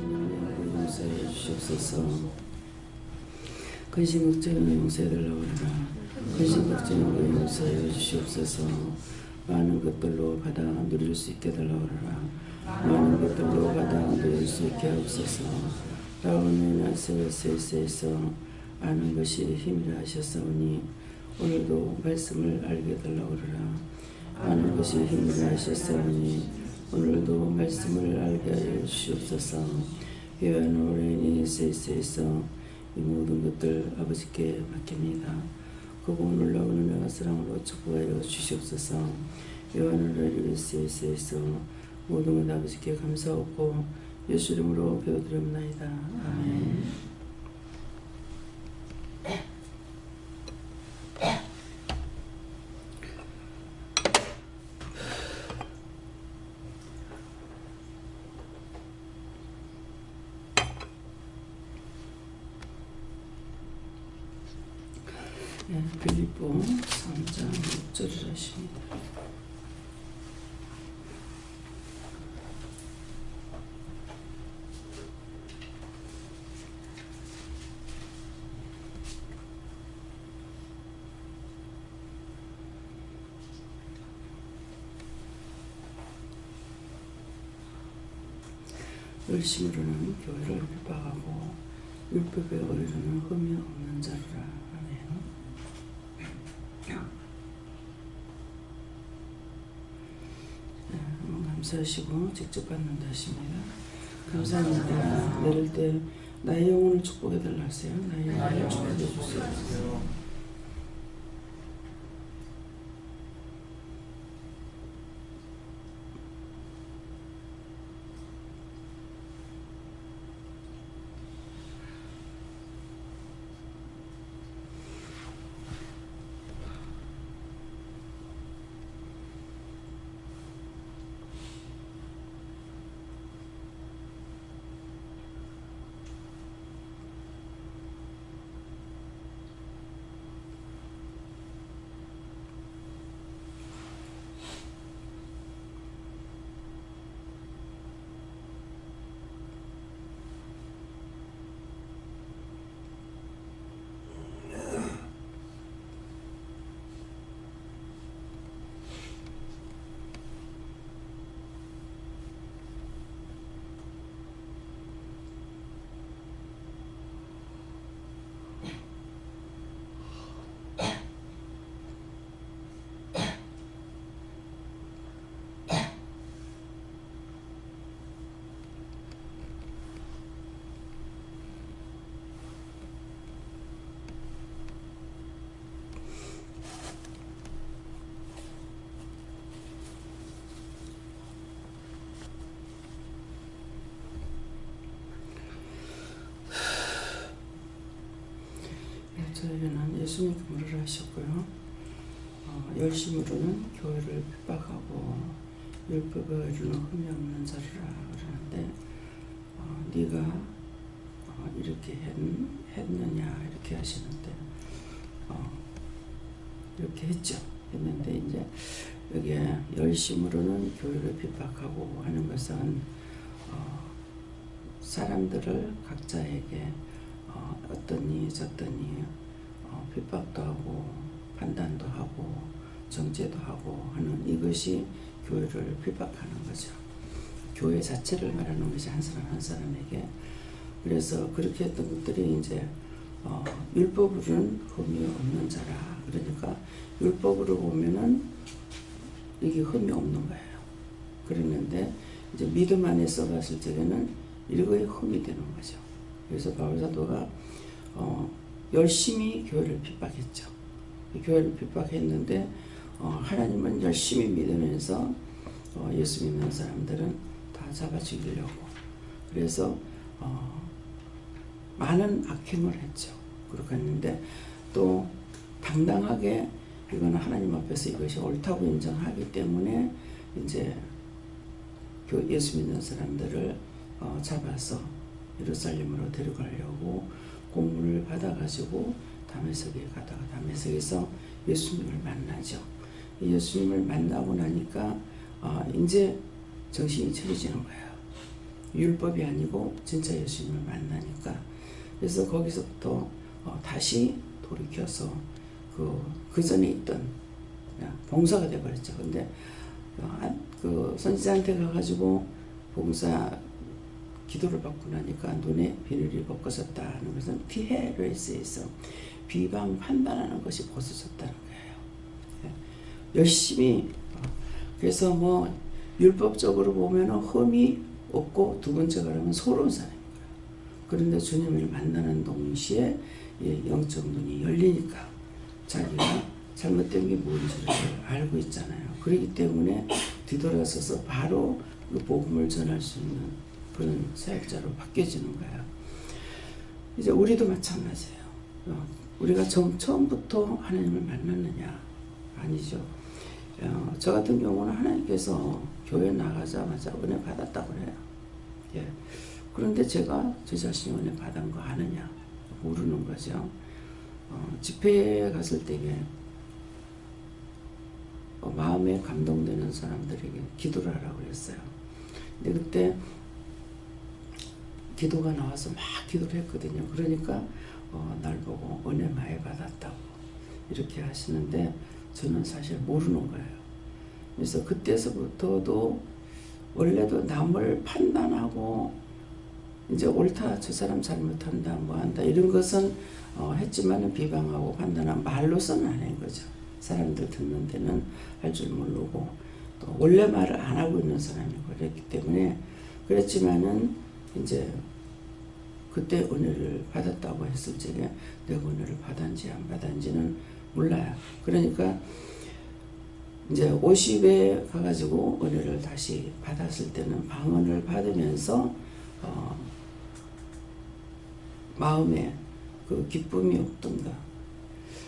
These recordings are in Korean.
주님 용서해 주시옵소서. 근심 걱정을 용서해달라오라. 근심 걱정을 용서해 주시옵소서. 많은 것들로 받아 누릴 수 있게 달라오라. 많은 것들로 받아 누릴 수 있게 하옵소서. 라오는 세세에서 아는 것이 힘이라 하셨사오니 오늘도 말씀을 알게 달라오라. 아는 것이 힘이라 하셨사오니 오늘도 말씀을 알게 하여 주시옵소서. 요한 오래니 세세에서 이 모든 것들 아버지께 맡깁니다. 그분 올라오는 내가 사랑으로 축복하여 주시옵소서. 요한을 세세에서 모든 것 아버지께 감사하고 예수 이름으로 배워드립니다. 아멘. 빌립보 3장 6절을 하십니다. 열심으로는 교회를 핍박하고 율법에 어리르는 흠이 없는 자루라. 감사하시고 직접 받는다 하십니다. 감사합니다. 내릴 때 나의 영혼을 축복해 달라 하세요. 나의 영혼을 축복해 주세요. 저에게는 예수 믿음으로 하셨고요. 열심으로는 교회를 핍박하고 율법에 이르는 흠이 없는 자루라 그러는데 네가 이렇게 했느냐 이렇게 하시는데 이렇게 했죠. 했는데 이제 여기에 열심으로는 교회를 핍박하고 하는 것은 사람들을 각자에게 어떠니 저떠니 핍박도 하고 판단도 하고 정죄도 하고 하는 이것이 교회를 핍박하는 거죠. 교회 자체를 말하는 것이 한 사람 한 사람에게. 그래서 그렇게 했던 것들이 이제 율법으로는 흠이 없는 자라. 그러니까 율법으로 보면은 이게 흠이 없는 거예요. 그랬는데 이제 믿음 안에서 봤을 적에는 이거에 흠이 되는 거죠. 그래서 바울사도가 열심히 교회를 핍박했죠. 교회를 핍박했는데 하나님은 열심히 믿으면서 예수 믿는 사람들은 다 잡아 죽이려고 그래서 많은 악행을 했죠. 그렇게 했는데 또 당당하게 이거는 하나님 앞에서 이것이 옳다고 인정하기 때문에 이제 예수 믿는 사람들을 잡아서 예루살렘으로 데려가려고 고문을 받아가지고 다메섹에 가다가 다메섹에서 예수님을 만나죠. 예수님을 만나고 나니까 이제 정신이 차려지는 거예요. 율법이 아니고 진짜 예수님을 만나니까. 그래서 거기서부터 다시 돌이켜서 그 전에 있던 봉사가 돼버렸죠. 근데 그 선지자한테 가가지고 봉사 기도를 받고 나니까 눈에 비늘이 벗겨졌다 하는 것은 티헤레스에서 비방 판단하는 것이 벗어졌다는 거예요. 열심히 그래서 뭐 율법적으로 보면은 흠이 없고 두 번째 가라면 소로운 사람입니다. 그런데 주님을 만나는 동시에 영적 눈이 열리니까 자기가 잘못된 게 뭔지를 알고 있잖아요. 그렇기 때문에 뒤돌아서서 바로 그 복음을 전할 수 있는 그런 사역자로 바뀌어지는 거예요. 이제 우리도 마찬가지예요. 우리가 처음부터 하나님을 만났느냐? 아니죠. 저 같은 경우는 하나님께서 교회 나가자마자 은혜 받았다고 그래요. 예. 그런데 제가 제 자신이 은혜 받은 거 아느냐? 모르는 거죠. 집회에 갔을 때에 마음에 감동되는 사람들에게 기도를 하라고 그랬어요. 근데 그때 기도가 나와서 막 기도를 했거든요. 그러니까 날 보고 은혜 많이 받았다고 이렇게 하시는데 저는 사실 모르는 거예요. 그래서 그때서부터도 원래도 남을 판단하고 이제 옳다, 저 사람 잘못한다, 뭐 한다 이런 것은 했지만은 비방하고 판단한 말로서는 안 한 거죠. 사람들 듣는 데는 할 줄 모르고 또 원래 말을 안 하고 있는 사람이고 그랬기 때문에 그랬지만은 이제 그때 은혜를 받았다고 했을 적에 내가 은혜를 받았는지 안 받았는지는 몰라요. 그러니까 이제 50에 가가지고 은혜를 다시 받았을 때는 방언을 받으면서 마음에 그 기쁨이 없던가.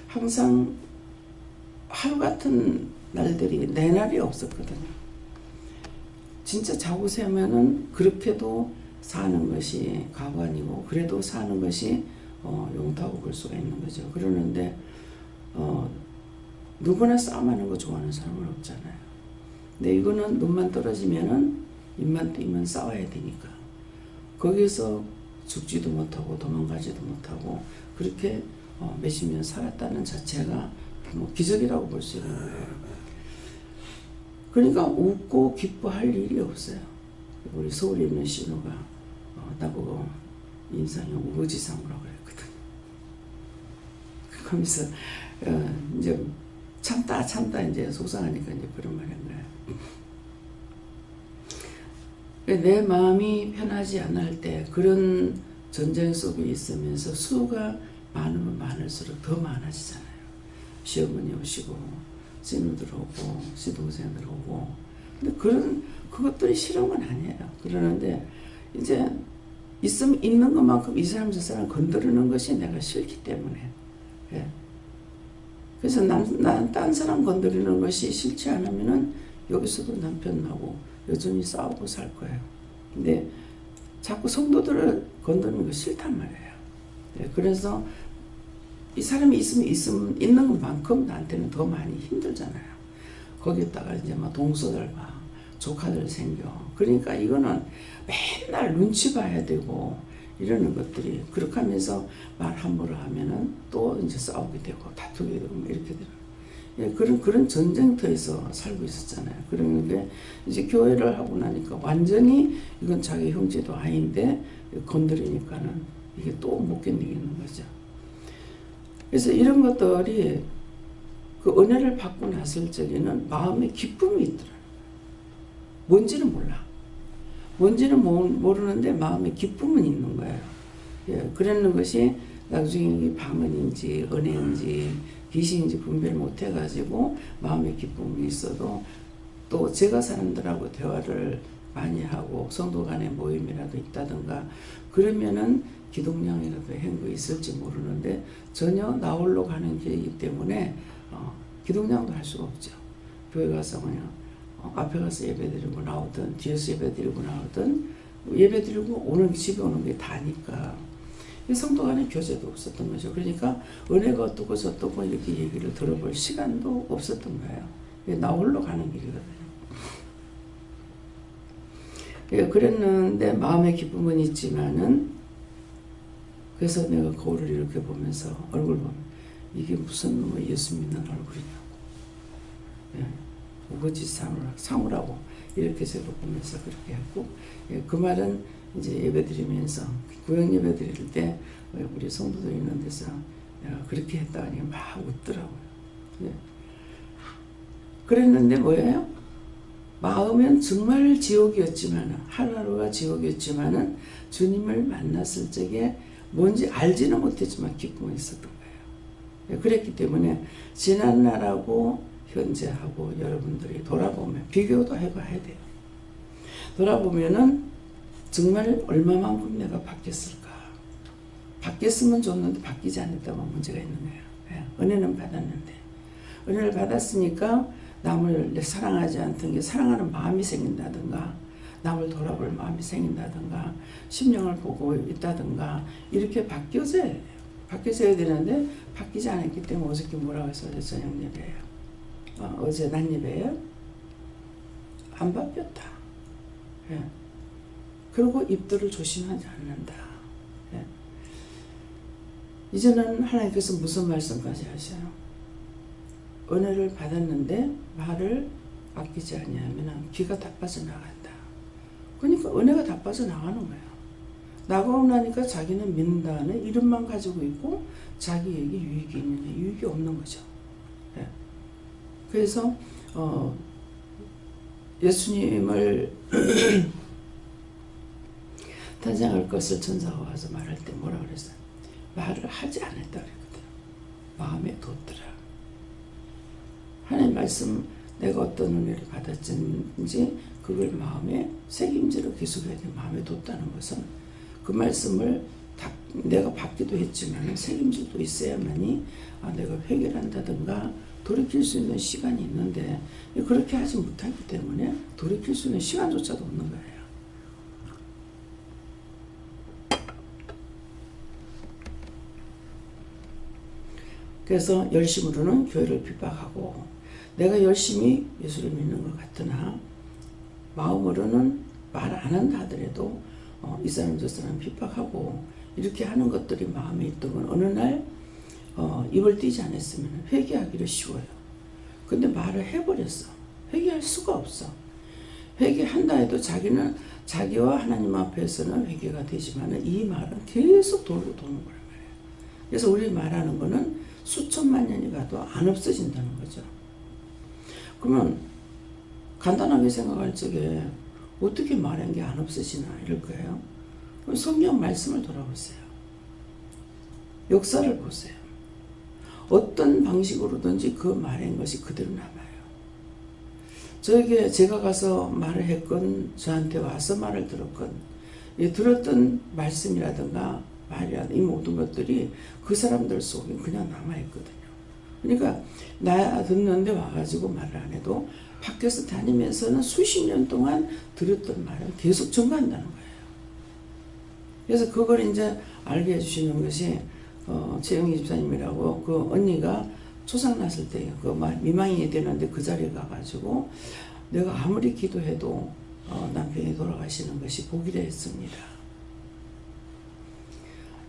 항상 하루 같은 날들이 내 날이 없었거든요. 진짜 자고 세면은 그렇게도 사는 것이 가관이고 그래도 사는 것이 용타고 볼 수가 있는 거죠. 그러는데 누구나 싸움하는 거 좋아하는 사람은 없잖아요. 근데 이거는 눈만 떨어지면은 입만 뜨면 싸워야 되니까 거기서 죽지도 못하고 도망가지도 못하고 그렇게 몇십 년 살았다는 자체가 뭐 기적이라고 볼 수 있는 거예요. 그러니까 웃고 기뻐할 일이 없어요. 우리 서울에 있는 신우가 나보고 인상이 우거지상이라고 그랬거든. 그러면서 이제 참다 이제 속상하니까 이제 그런 말 한 거야. 내 마음이 편하지 않을 때 그런 전쟁 속에 있으면서 수가 많으면 많을수록 더 많아지잖아요. 시어머니 오시고 신우들 오고 시동생들 오고 근데 그것들이 싫은 건 아니에요. 그러는데 이제 있는 것만큼 이 사람 저 사람 건드리는 것이 내가 싫기 때문에 예. 그래서 난 딴 사람 건드리는 것이 싫지 않으면은 여기서도 남편하고 여전히 싸우고 살 거예요. 근데 자꾸 성도들을 건드리는 거 싫단 말이에요. 예. 그래서 이 사람이 있는 것만큼 나한테는 더 많이 힘들잖아요. 거기다가 이제 막 동서들과 조카들 생겨. 그러니까 이거는 맨날 눈치 봐야 되고 이러는 것들이 그렇게 하면서 말 함부로 하면은 또 이제 싸우게 되고 다투게 되고 이렇게 되는 예, 그런 전쟁터에서 살고 있었잖아요. 그런데 이제 교회를 하고 나니까 완전히 이건 자기 형제도 아닌데 건드리니까는 이게 또 못 견디겠는 거죠. 그래서 이런 것들이 그 은혜를 받고 났을 적에는 마음에 기쁨이 있더라고요. 뭔지는 몰라. 뭔지는 모르는데 마음에 기쁨은 있는 거예요. 예, 그러는 것이 나중에 방언인지 은혜인지 귀신인지 분별 못 해가지고 마음에 기쁨이 있어도 또 제가 사람들하고 대화를 많이 하고 성도 간의 모임이라도 있다든가 그러면은 기독량이라도 한 거 있을지 모르는데 전혀 나홀로 가는 길이기 때문에 기독량도 할 수가 없죠. 교회 가서 그냥 앞에 가서 예배 드리고 나오든 뒤에서 예배 드리고 나오든 예배 드리고 집에 오는 게 다니까 성도 간의 교제도 없었던 거죠. 그러니까 은혜가 어떻고 저떻고 이렇게 얘기를 들어볼 시간도 없었던 거예요. 나홀로 가는 길이거든요. 예, 그랬는데 마음의 기쁨은 있지만은, 그래서 내가 거울을 이렇게 보면서 얼굴 보면 이게 무슨 뭐 예수 믿는 얼굴이냐고, 예, 우거지 상우라고 이렇게 제가 보면서 그렇게 했고, 예, 그 말은 이제 예배드리면서 구역 예배 드릴 때 우리 성도들 있는 데서 내가 그렇게 했다니 막 웃더라고요. 예. 그랬는데 뭐예요? 마음은 정말 지옥이었지만, 하루하루가 지옥이었지만은 주님을 만났을 적에 뭔지 알지는 못했지만 기쁨이 있었던 거예요. 그랬기 때문에 지난날하고 현재하고 여러분들이 돌아보면 비교도 해봐야 돼요. 돌아보면은 정말 얼마만큼 내가 바뀌었을까. 바뀌었으면 좋는데 바뀌지 않았다면 문제가 있는 거예요. 은혜는 받았는데, 은혜를 받았으니까 남을 사랑하지 않던 게 사랑하는 마음이 생긴다든가, 남을 돌아볼 마음이 생긴다든가, 심령을 보고 있다든가, 이렇게 바뀌어져야 돼요. 바뀌어져야 되는데 바뀌지 않았기 때문에 어저께 뭐라고 해서 저녁 예배예요. 어제 낮 예배예요. 안 바뀌었다. 예. 그리고 입들을 조심하지 않는다. 예. 이제는 하나님께서 무슨 말씀까지 하셔요? 은혜를 받았는데 말을 아끼지 아니하면 귀가 다 빠져나간다. 그러니까 은혜가 다 빠져나가는 거예요. 나가고 나니까 자기는 믿는다는 이름만 가지고 있고 자기에게 유익이 있느냐, 유익이 없는 거죠. 예. 그래서 예수님을 탄생할 것을 천사가 와서 말할 때 뭐라 그랬어요? 말을 하지 않았다 그랬거든요. 마음에 뒀더라. 하나님 말씀, 내가 어떤 은혜를 받았는지 그걸 마음에 책임지로 계속해야 돼. 마음에 뒀다는 것은 그 말씀을 내가 받기도 했지만 책임질도 있어야만이 내가 회개한다든가 돌이킬 수 있는 시간이 있는데, 그렇게 하지 못하기 때문에 돌이킬 수 있는 시간조차도 없는 거예요. 그래서 열심으로는 교회를 핍박하고, 내가 열심히 예수를 믿는 것 같으나 마음으로는 말 안 한다 하더라도 이 사람 저 사람 핍박하고 이렇게 하는 것들이 마음에 있던 건 어느 날 입을 띄지 않았으면 회개하기를 쉬워요. 근데 말을 해버렸어. 회개할 수가 없어. 회개한다 해도 자기는 자기와 하나님 앞에서는 회개가 되지만 이 말은 계속 돌고 도는 거란 말이에요. 그래서 우리 말하는 거는 수천만 년이 가도 안 없어진다는 거죠. 그러면 간단하게 생각할 적에 어떻게 말한 게 안 없어지나 이럴 거예요. 그럼 성경 말씀을 돌아보세요. 역사를 보세요. 어떤 방식으로든지 그 말한 것이 그대로 남아요. 저에게 제가 가서 말을 했건 저한테 와서 말을 들었건 들었던 말씀이라든가 말이라든가 이 모든 것들이 그 사람들 속에 그냥 남아있거든요. 그러니까 나 듣는데 와가지고 말을 안 해도 밖에서 다니면서는 수십 년 동안 들었던 말을 계속 전가한다는 거예요. 그래서 그걸 이제 알게 해주시는 것이 최영희 집사님이라고 그 언니가 초상 났을 때 그 미망인이 되는데 그 자리에 가가지고 내가 아무리 기도해도 남편이 돌아가시는 것이 보기라 했습니다.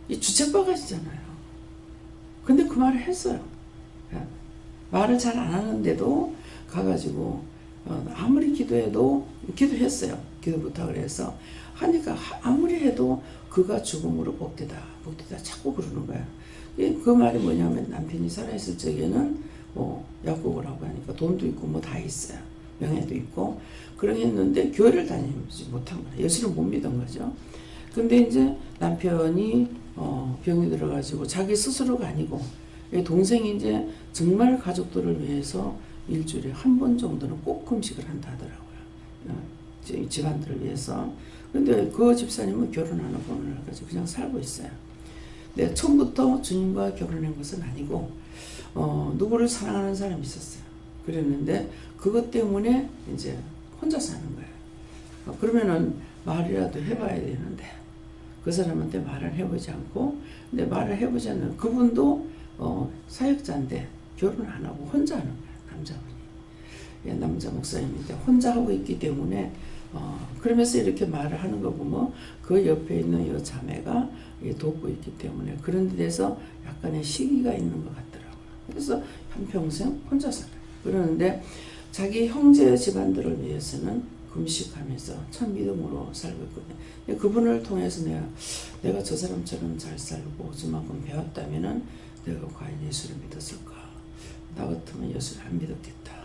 이 주책바가지잖아요. 근데 그 말을 했어요. 말을 잘 안 하는데도 가가지고 아무리 기도해도 기도했어요. 기도 부탁을 해서 하니까 아무리 해도 그가 죽음으로 복되다 자꾸 그러는 거야. 그 말이 뭐냐면 남편이 살아있을 적에는 뭐 약국을 하고 하니까 돈도 있고 뭐 다 있어요. 명예도 있고 그러겠는데 교회를 다니지 못한 거예요. 예수를 못 믿은 거죠. 근데 이제 남편이 병이 들어가지고 자기 스스로가 아니고 동생이 이제 정말 가족들을 위해서 일주일에 한 번 정도는 꼭 금식을 한다 하더라고요. 집안들을 위해서. 근데 그 집사님은 결혼하는 분을 가지고 그냥 살고 있어요. 내가 처음부터 주님과 결혼한 것은 아니고 누구를 사랑하는 사람이 있었어요. 그랬는데 그것 때문에 이제 혼자 사는 거예요. 그러면은 말이라도 해봐야 되는데 그 사람한테 말을 해보지 않고, 근데 말을 해보지 않는 그분도 사역자인데 결혼 안 하고 혼자 하는 거예요. 남자분이. 남자 목사님인데 혼자 하고 있기 때문에 그러면서 이렇게 말을 하는 거 보면 그 옆에 있는 이 자매가 돕고 있기 때문에 그런 데서 약간의 시기가 있는 것 같더라고요. 그래서 한평생 혼자 살아요. 그러는데 자기 형제 집안들을 위해서는 금식하면서 참 믿음으로 살고 있거든요. 그분을 통해서 내가 저 사람처럼 잘 살고 저만큼 배웠다면은 내가 과연 예수를 믿었을까? 나 같으면 예수를 안 믿었겠다.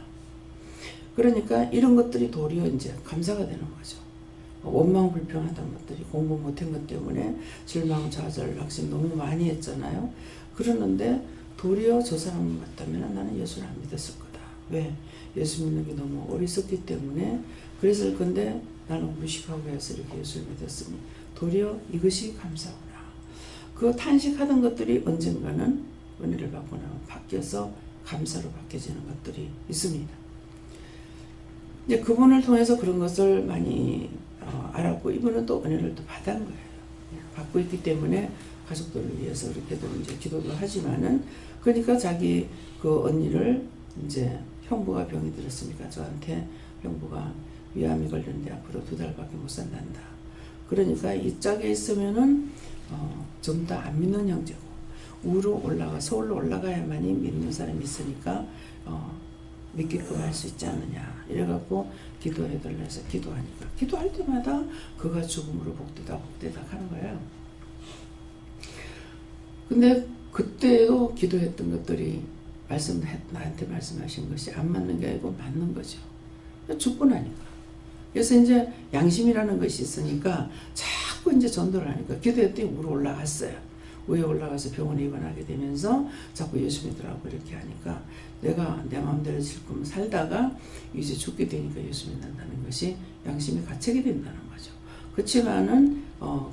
그러니까 이런 것들이 도리어 이제 감사가 되는 거죠. 원망 불평하던 것들이 공부 못한 것 때문에 절망, 좌절, 낙심 너무 많이 했잖아요. 그러는데 도리어 저 사람 같다면 나는 예수를 안 믿었을 거다. 왜? 예수 믿는 게 너무 어리석기 때문에 그랬을 건데 나는 무식하고 해서 이렇게 예수를 믿었으니 도리어 이것이 감사구나. 그 탄식하던 것들이 언젠가는 은혜를 받고 나면 바뀌어서 감사로 바뀌어지는 것들이 있습니다. 이제 그분을 통해서 그런 것을 많이 알았고 이분은 또 은혜를 또 받은 거예요. 받고 있기 때문에 가족들을 위해서 이렇게도 이제 기도도 하지만은 그러니까 자기 그 언니를 이제 형부가 병이 들었으니까 저한테 형부가 위암이 걸렸는데 앞으로 2달밖에 못 산단다. 그러니까 이 짝에 있으면은 전부 다 안 믿는 형제고 위로 올라가 서울로 올라가야만이 믿는 사람이 있으니까 믿게끔 할 수 있지 않느냐 이래갖고 기도해달라 해서 기도하니까 기도할 때마다 그가 죽음으로 복되다 하는 거예요. 근데 그때도 기도했던 것들이 나한테 말씀하신 것이 안 맞는 게 아니고 맞는 거죠. 죽고 나니까. 그래서 이제 양심이라는 것이 있으니까 자꾸 이제 전도를 하니까 기도했더니 위로 올라갔어요. 위에 올라가서 병원에 입원하게 되면서 자꾸 예수 믿으라고 이렇게 하니까 내가 내 마음대로 지금 살다가 이제 죽게 되니까 예수 믿는다는 것이 양심이 가책이 된다는 거죠. 그렇지만은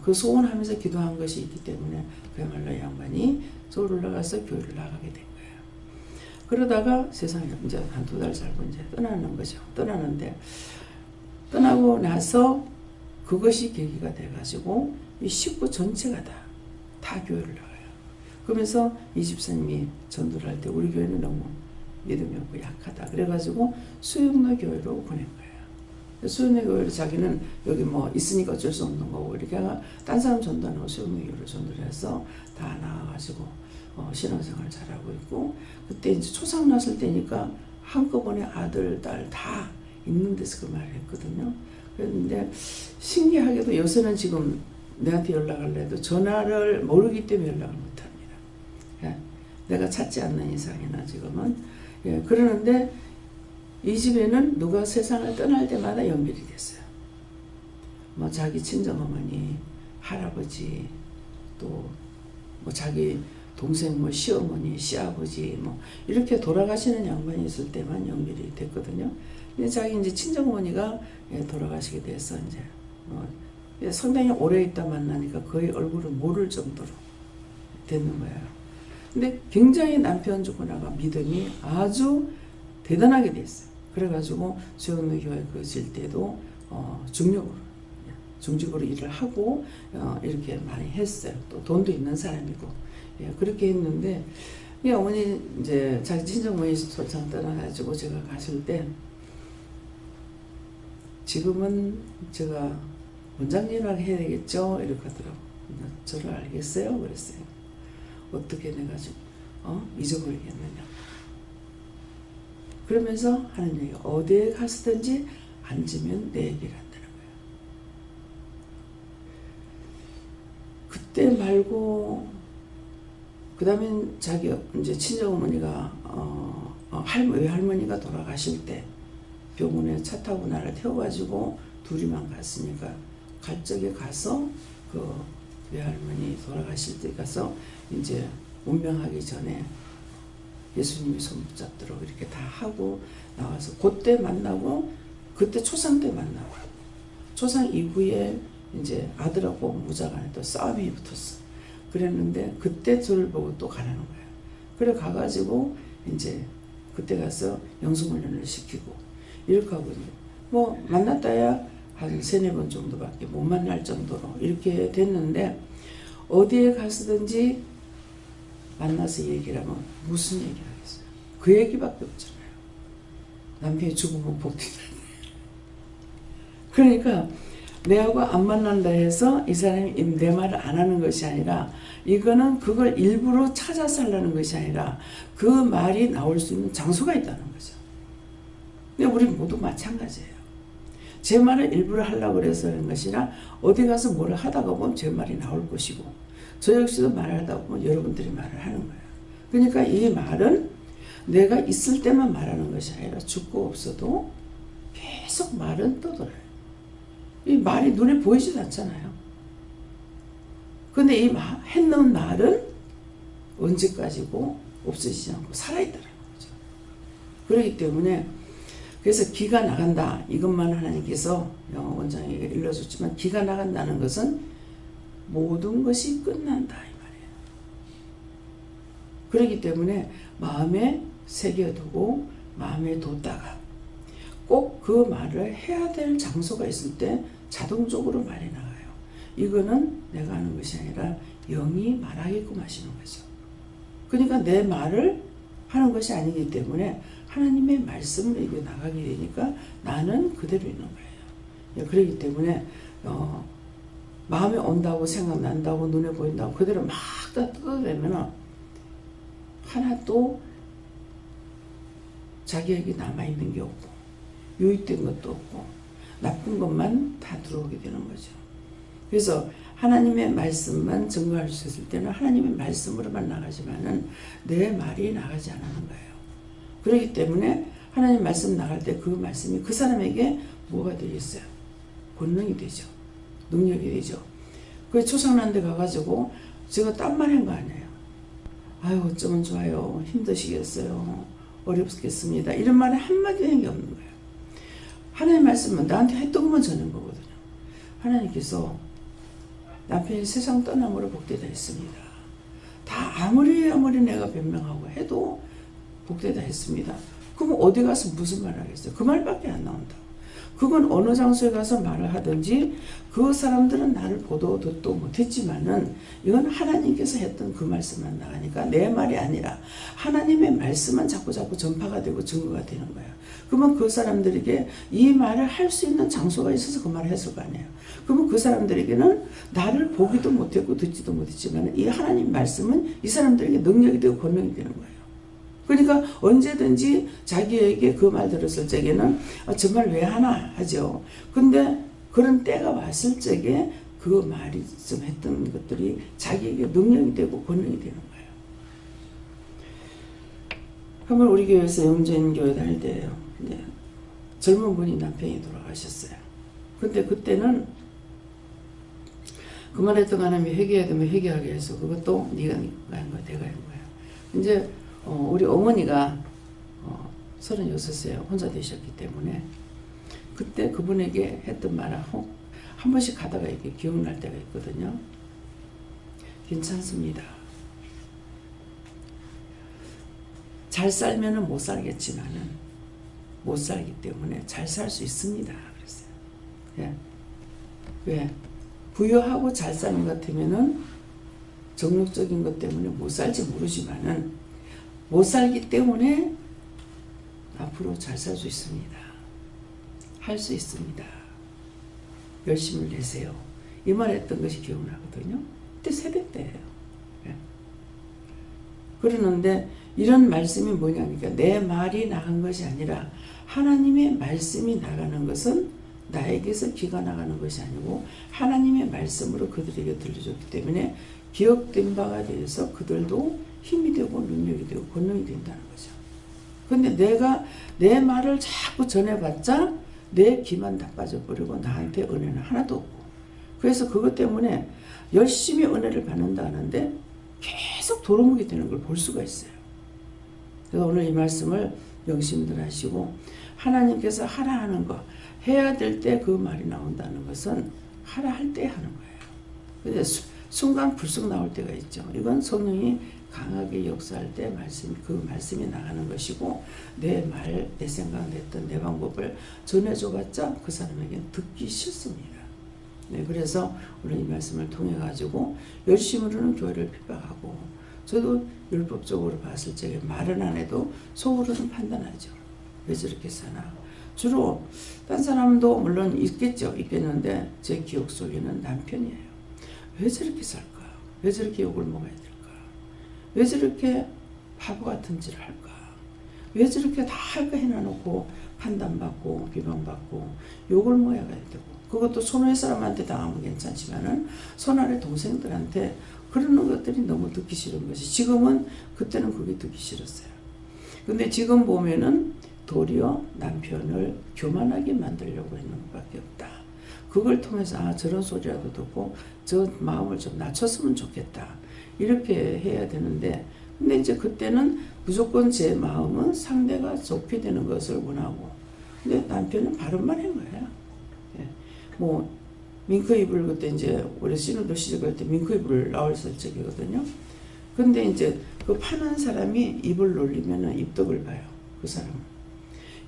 그 소원하면서 기도한 것이 있기 때문에 그야말로 양반이 서울 올라가서 교회를 나가게 된 거예요. 그러다가 세상에 이제 한 2달 살고 이제 떠나는 거죠. 떠나는데 떠나고 나서 그것이 계기가 돼가지고 이 식구 전체가 다 교회를 나가요. 그러면서 이 집사님이 전도를 할 때 우리 교회는 너무 믿음이 없고 약하다. 그래가지고 수영로 교회로 보낸 거예요. 수영로 교회로 자기는 여기 뭐 있으니까 어쩔 수 없는 거고 이렇게 딴 사람 전도하는 수영로 교회로 전도를 해서 다 나와가지고 신앙생활 잘하고 있고 그때 이제 초상 났을 때니까 한꺼번에 아들, 딸 다 있는 데서 그 말을 했거든요. 그런데 신기하게도 요새는 지금 내한테 연락을 해도 전화를 모르기 때문에 연락을 못합니다. 예, 내가 찾지 않는 이상이나 지금은. 예, 그러는데 이 집에는 누가 세상을 떠날 때마다 연결이 됐어요. 뭐 자기 친정어머니, 할아버지, 또 뭐 자기 동생, 뭐 시어머니, 시아버지, 뭐 이렇게 돌아가시는 양반이 있을 때만 연결이 됐거든요. 근데 자기 이제 친정어머니가 돌아가시게 돼서 이제 상당히 오래 있다 만나니까 거의 얼굴을 모를 정도로 됐는 거예요. 근데 굉장히 남편 죽고 나가 믿음이 아주 대단하게 됐어요. 그래가지고 수영로 교회 거칠 때도 중직으로 일을 하고 이렇게 많이 했어요. 또 돈도 있는 사람이고 그렇게 했는데 어머니 이제 자기 친정어머니 소장 떠나가지고 제가 갔을 때 지금은 제가 원장님이라고 해야 되겠죠? 이렇게 하더라고. 저를 알겠어요? 그랬어요. 어떻게 내가 좀 잊어버리겠느냐. 그러면서 하는 얘기가 어디에 갔든지 앉으면 내 얘기를 한다는 거예요. 그때 말고 그 다음에 자기 이제 친정어머니가 외할머니가 돌아가실 때 병원에 차 타고 나를 태워가지고 둘이만 갔으니까 갈 적에 가서 그 외할머니 돌아가실 때 가서 이제 운명하기 전에 예수님이 손 붙잡도록 이렇게 다 하고 나와서 그때 만나고 그때 초상 때 만나고 초상 이후에 이제 아들하고 무자간에 또 싸움이 붙었어. 그랬는데 그때 저를 보고 또 가라는 거예요. 그래 가가지고 이제 그때 가서 영성훈련을 시키고 이렇게 하고 뭐 만났다야 한 3-4번 정도밖에 못 만날 정도로 이렇게 됐는데 어디에 갔든지 만나서 얘기를 하면 무슨 얘기를 하겠어요? 그 얘기밖에 없잖아요. 남편이 죽으면 복되다. 그러니까 내하고 안 만난다 해서 이 사람이 내 말을 안 하는 것이 아니라 이거는 그걸 일부러 찾아서 하려는 것이 아니라 그 말이 나올 수 있는 장소가 있다는 거죠. 근데 우리 모두 마찬가지예요. 제 말을 일부러 하려고 그래서 하는 것이라 어디 가서 뭘 하다가 보면 제 말이 나올 것이고 저 역시도 말을 하다 보면 여러분들이 말을 하는 거예요. 그러니까 이 말은 내가 있을 때만 말하는 것이 아니라 죽고 없어도 계속 말은 떠돌아요. 이 말이 눈에 보이지도 않잖아요. 근데 이 했는 말은 언제까지고 없어지지 않고 살아있다는 거죠. 그렇기 때문에 그래서 기가 나간다. 이것만 하나님께서 원장이 일러줬지만 기가 나간다는 것은 모든 것이 끝난다 이 말이에요. 그렇기 때문에 마음에 새겨두고 마음에 뒀다가 꼭 그 말을 해야 될 장소가 있을 때 자동적으로 말이 나가요. 이거는 내가 하는 것이 아니라 영이 말하게끔 하시는 거죠. 그러니까 내 말을 하는 것이 아니기 때문에 하나님의 말씀으로 이게 나가게 되니까 나는 그대로 있는 거예요. 그렇기 때문에 마음에 온다고 생각난다고 눈에 보인다고 그대로 막 다 뜯어내면 하나도 자기에게 남아있는 게 없고 유익된 것도 없고 나쁜 것만 다 들어오게 되는 거죠. 그래서 하나님의 말씀만 증거할 수 있을 때는 하나님의 말씀으로만 나가지만은 내 말이 나가지 않는 거예요. 그렇기 때문에 하나님 말씀 나갈 때 그 말씀이 그 사람에게 뭐가 되겠어요? 권능이 되죠. 능력이 되죠. 그 초상난 데 가가지고 제가 딴 말 한 거 아니에요. 아유 어쩌면 좋아요. 힘드시겠어요. 어렵겠습니다. 이런 말에 한마디 한 게 없는 거예요. 하나님 말씀은 나한테 했던 것만 전한 거거든요. 하나님께서 남편이 세상 떠남으로 복되다 했습니다. 다 아무리 내가 변명하고 해도 복되다 했습니다. 그럼 어디 가서 무슨 말을 하겠어요? 그 말밖에 안 나온다. 그건 어느 장소에 가서 말을 하든지 그 사람들은 나를 보도 듣도 못했지만은 이건 하나님께서 했던 그 말씀만 나가니까 내 말이 아니라 하나님의 말씀만 자꾸 전파가 되고 증거가 되는 거예요. 그러면 그 사람들에게 이 말을 할 수 있는 장소가 있어서 그 말을 했을 거 아니에요. 그러면 그 사람들에게는 나를 보기도 못했고 듣지도 못했지만 이 하나님 말씀은 이 사람들에게 능력이 되고 권능이 되는 거예요. 그러니까 언제든지 자기에게 그 말 들었을 적에는 저 말 왜 하나 하죠. 근데 그런 때가 왔을 적에 그 말이 좀 했던 것들이 자기에게 능력이 되고 권능이 되는 거예요. 한번 우리 교회에서 영전교회 다닐 때예요. 젊은 분이 남편이 돌아가셨어요. 근데 그때는 그 말했던 하나님이 회개해야 되면 회개하게 해서 그것도 네가 한 거야 내가 한 거야. 이제 우리 어머니가 36세 혼자 되셨기 때문에 그때 그분에게 했던 말을 한 번씩 가다가 이렇게 기억날 때가 있거든요. 괜찮습니다. 잘 살면은 못 살겠지만은 못 살기 때문에 잘 살 수 있습니다. 그랬어요. 예. 왜? 부유하고 잘 사는 것 같으면은 정욕적인 것 때문에 못 살지 모르지만은 못 살기 때문에 앞으로 잘 살 수 있습니다. 할 수 있습니다. 열심을 내세요. 이 말 했던 것이 기억나거든요. 그때 새벽 때예요. 예. 그러는데 이런 말씀이 뭐냐니까 내 말이 나간 것이 아니라 하나님의 말씀이 나가는 것은 나에게서 기가 나가는 것이 아니고 하나님의 말씀으로 그들에게 들려줬기 때문에 기억된 바가 되어서 그들도 힘이 되고 능력이 되고 권능이 된다는 거죠. 근데 내가 내 말을 자꾸 전해봤자 내 기만 다 빠져버리고 나한테 은혜는 하나도 없고 그래서 그것 때문에 열심히 은혜를 받는다 하는데 계속 도루묵이 되는 걸 볼 수가 있어요. 그래서 오늘 이 말씀을 명심들 하시고 하나님께서 하라 하는 거 해야 될 때 그 말이 나온다는 것은 하라 할 때 하는 거예요. 근데 순간 불쑥 나올 때가 있죠. 이건 성령이 강하게 역사할 때 그 말씀이 나가는 것이고 내 말, 내 생각, 내 방법을 전해줘봤자 그 사람에게는 듣기 싫습니다. 네, 그래서 오늘 이 말씀을 통해 가지고 열심으로는 교회를 핍박하고 저도 율법적으로 봤을 적에 말은 안 해도 속으로는 판단하죠. 왜 저렇게 사나? 주로 딴 사람도 물론 있겠는데 제 기억 속에는 남편이에요. 왜 저렇게 살까? 왜 저렇게 욕을 먹어야 될까? 왜 저렇게 바보 같은 짓을 할까? 왜 저렇게 다 할까 해놔놓고 판단받고 비방받고 욕을 먹어야 되고, 그것도 손의 사람한테 당하면 괜찮지만은 손아래 동생들한테 그러는 것들이 너무 듣기 싫은 것이, 지금은 그때는 그게 듣기 싫었어요. 근데 지금 보면은 도리어 남편을 교만하게 만들려고 했는 것밖에 없다. 그걸 통해서 저런 소리라도 듣고 저 마음을 좀 낮췄으면 좋겠다, 이렇게 해야 되는데, 근데 이제 그때는 무조건 제 마음은 상대가 좋게 되는 것을 원하고, 근데 남편은 바른말 한 거예요. 예. 뭐 밍크이불, 그때 이제 우리 신우도 시작할 때 밍크이불 나왔을 적이거든요. 근데 이제 그 파는 사람이 입을 놀리면은 입덕을 봐요. 그 사람은.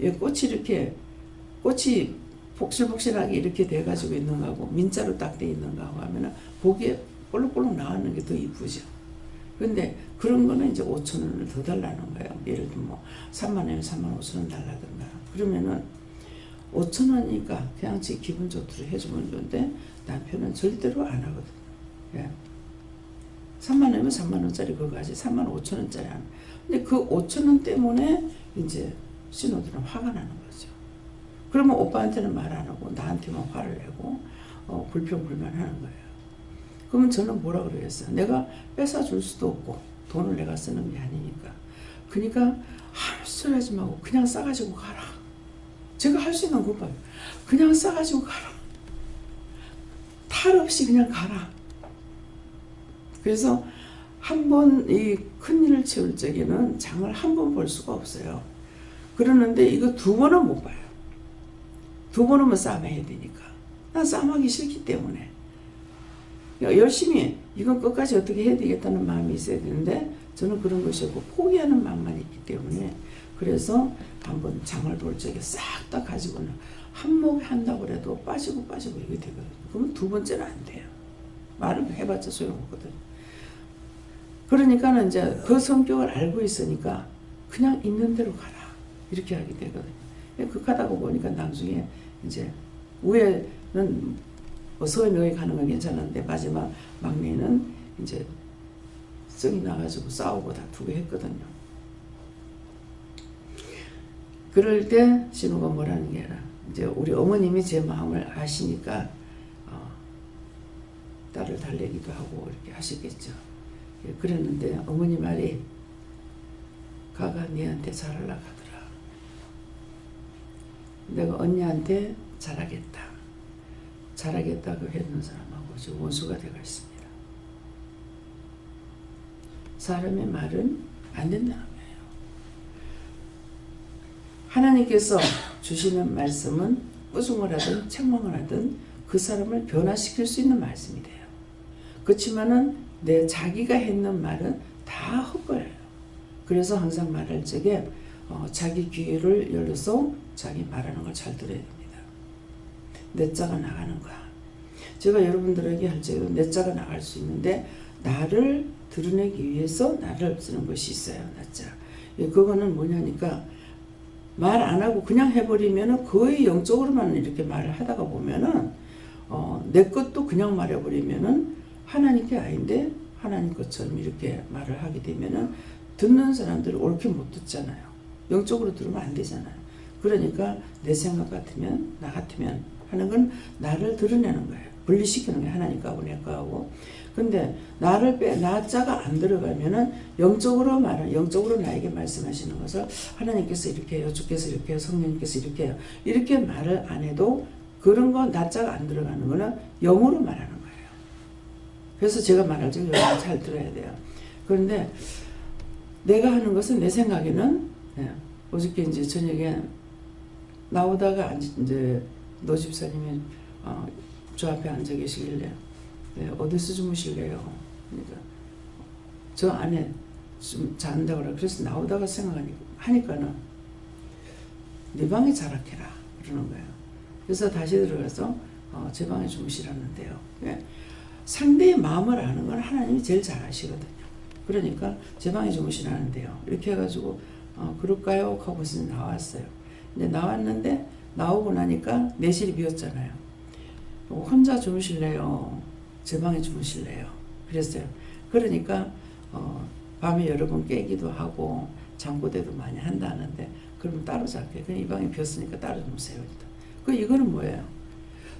예, 꽃이 복실복실하게 이렇게 돼가지고 있는 거하고 민자로 딱 돼 있는 거하고 하면은 보기에 볼록볼록 나오는 게 더 이쁘죠. 근데 그런 거는 이제 5,000원을 더 달라는 거예요. 예를 들면 뭐 3만 원이면 3만 5천 원 달라든가. 그러면은 5,000원이니까 그냥 제 기분 좋도록 해주면 좋은데 남편은 절대로 안 하거든요. 예. 3만 원이면 3만 원짜리 그거 하지 3만 5천 원짜리 안. 근데 그 5천 원 때문에 이제 신호들은 화가 나는 거죠. 그러면 오빠한테는 말 안 하고 나한테만 화를 내고 불평불만하는 거예요. 그러면 저는 뭐라 그러겠어요? 내가 뺏어줄 수도 없고 돈을 내가 쓰는 게 아니니까. 그러니까 아무 소리 하지 말고 그냥 싸가지고 가라. 제가 할 수 있는 것봐요. 그냥 싸가지고 가라. 탈 없이 그냥 가라. 그래서 한 번 이 큰일을 치울 적에는 장을 한 번 볼 수가 없어요. 그러는데 이거 두 번은 못 봐요. 두 번은 싸움해야 되니까. 난 싸움하기 싫기 때문에. 열심히 이건 끝까지 어떻게 해야 되겠다는 마음이 있어야 되는데 저는 그런 것이 없고 포기하는 마음만 있기 때문에, 그래서 한번 장을 볼 적에 싹 다 가지고는 한몫 한다고 해도 빠지고 이게 되거든요. 그러면 두 번째는 안 돼요. 말을 해봤자 소용없거든요. 그러니까는 이제 그 성격을 알고 있으니까 그냥 있는 대로 가라, 이렇게 하게 되거든요. 극하다가 보니까 나중에 이제 위에는 서해 너에 가는 건 괜찮은데 마지막 막내는 이제 성이 나가지고 싸우고 다투고 했거든요. 그럴 때 신우가 뭐라는 게 아니라 이제 우리 어머님이 제 마음을 아시니까 딸을 달래기도 하고 이렇게 하시겠죠. 그랬는데 어머니 말이 가가 니한테 잘하려고 하더라. 내가 언니한테 잘하겠다고 했는 사람하고 지금 원수가 되어 있습니다. 사람의 말은 안 된다는 거예요. 하나님께서 주시는 말씀은 꾸중을 하든 책망을 하든 그 사람을 변화시킬 수 있는 말씀이 돼요. 그렇지만은 자기가 했는 말은 다 헛거예요. 그래서 항상 말할 적에 자기 귀를 열어서 자기 말하는 걸 잘 들어야 됩니다. 내 자가 나가는 거야. 제가 여러분들에게 할 적에도 내 자가 나갈 수 있는데 나를 드러내기 위해서 나를 쓰는 것이 있어요. 나 자. 그거는 뭐냐니까 말 안 하고 그냥 해버리면은 거의 영적으로만 이렇게 말을 하다가 보면은 내 것도 그냥 말해버리면은 하나님 게 아닌데 하나님 것처럼 이렇게 말을 하게 되면은 듣는 사람들이 옳게 못 듣잖아요. 영적으로 들으면 안 되잖아요. 그러니까 내 생각 같으면 나 같으면 하는 건 나를 드러내는 거예요. 분리시키는 게 하나님 거하고 내 거하고. 근데 나 자가 안 들어가면은 영적으로 나에게 말씀하시는 것을 하나님께서 이렇게 해요, 주께서 이렇게 해요, 성령님께서 이렇게 해요, 이렇게 말을 안 해도 그런 거 나 자가 안 들어가는 거는 영으로 말하는 거예요. 그래서 제가 말할 때 여러분 잘 들어야 돼요. 그런데 내가 하는 것은 내 생각에는 어저께 이제 저녁에 나오다가 이제 노 집사님이 저 앞에 앉아 계시길래 어디서 주무실래요? 그러니까 저 안에 좀 잔다고 그래. 그래서 나오다가 하니까는 네 방에 자락해라 그러는 거예요. 그래서 다시 들어가서 제 방에 주무시라는데요. 상대의 마음을 아는 건 하나님이 제일 잘 아시거든요. 그러니까 제 방에 주무시라는데요. 이렇게 해가지고 그럴까요? 하고서 나왔어요. 근데 나왔는데 나오고 나니까 내실이 비었잖아요. 혼자 주무실래요? 제 방에 주무실래요? 그랬어요. 그러니까 밤에 여러 번 깨기도 하고 잠꼬대도 많이 한다는데 그럼 따로 잘게. 그냥 이 방이 비었으니까 따로 주무세요. 이거는 뭐예요?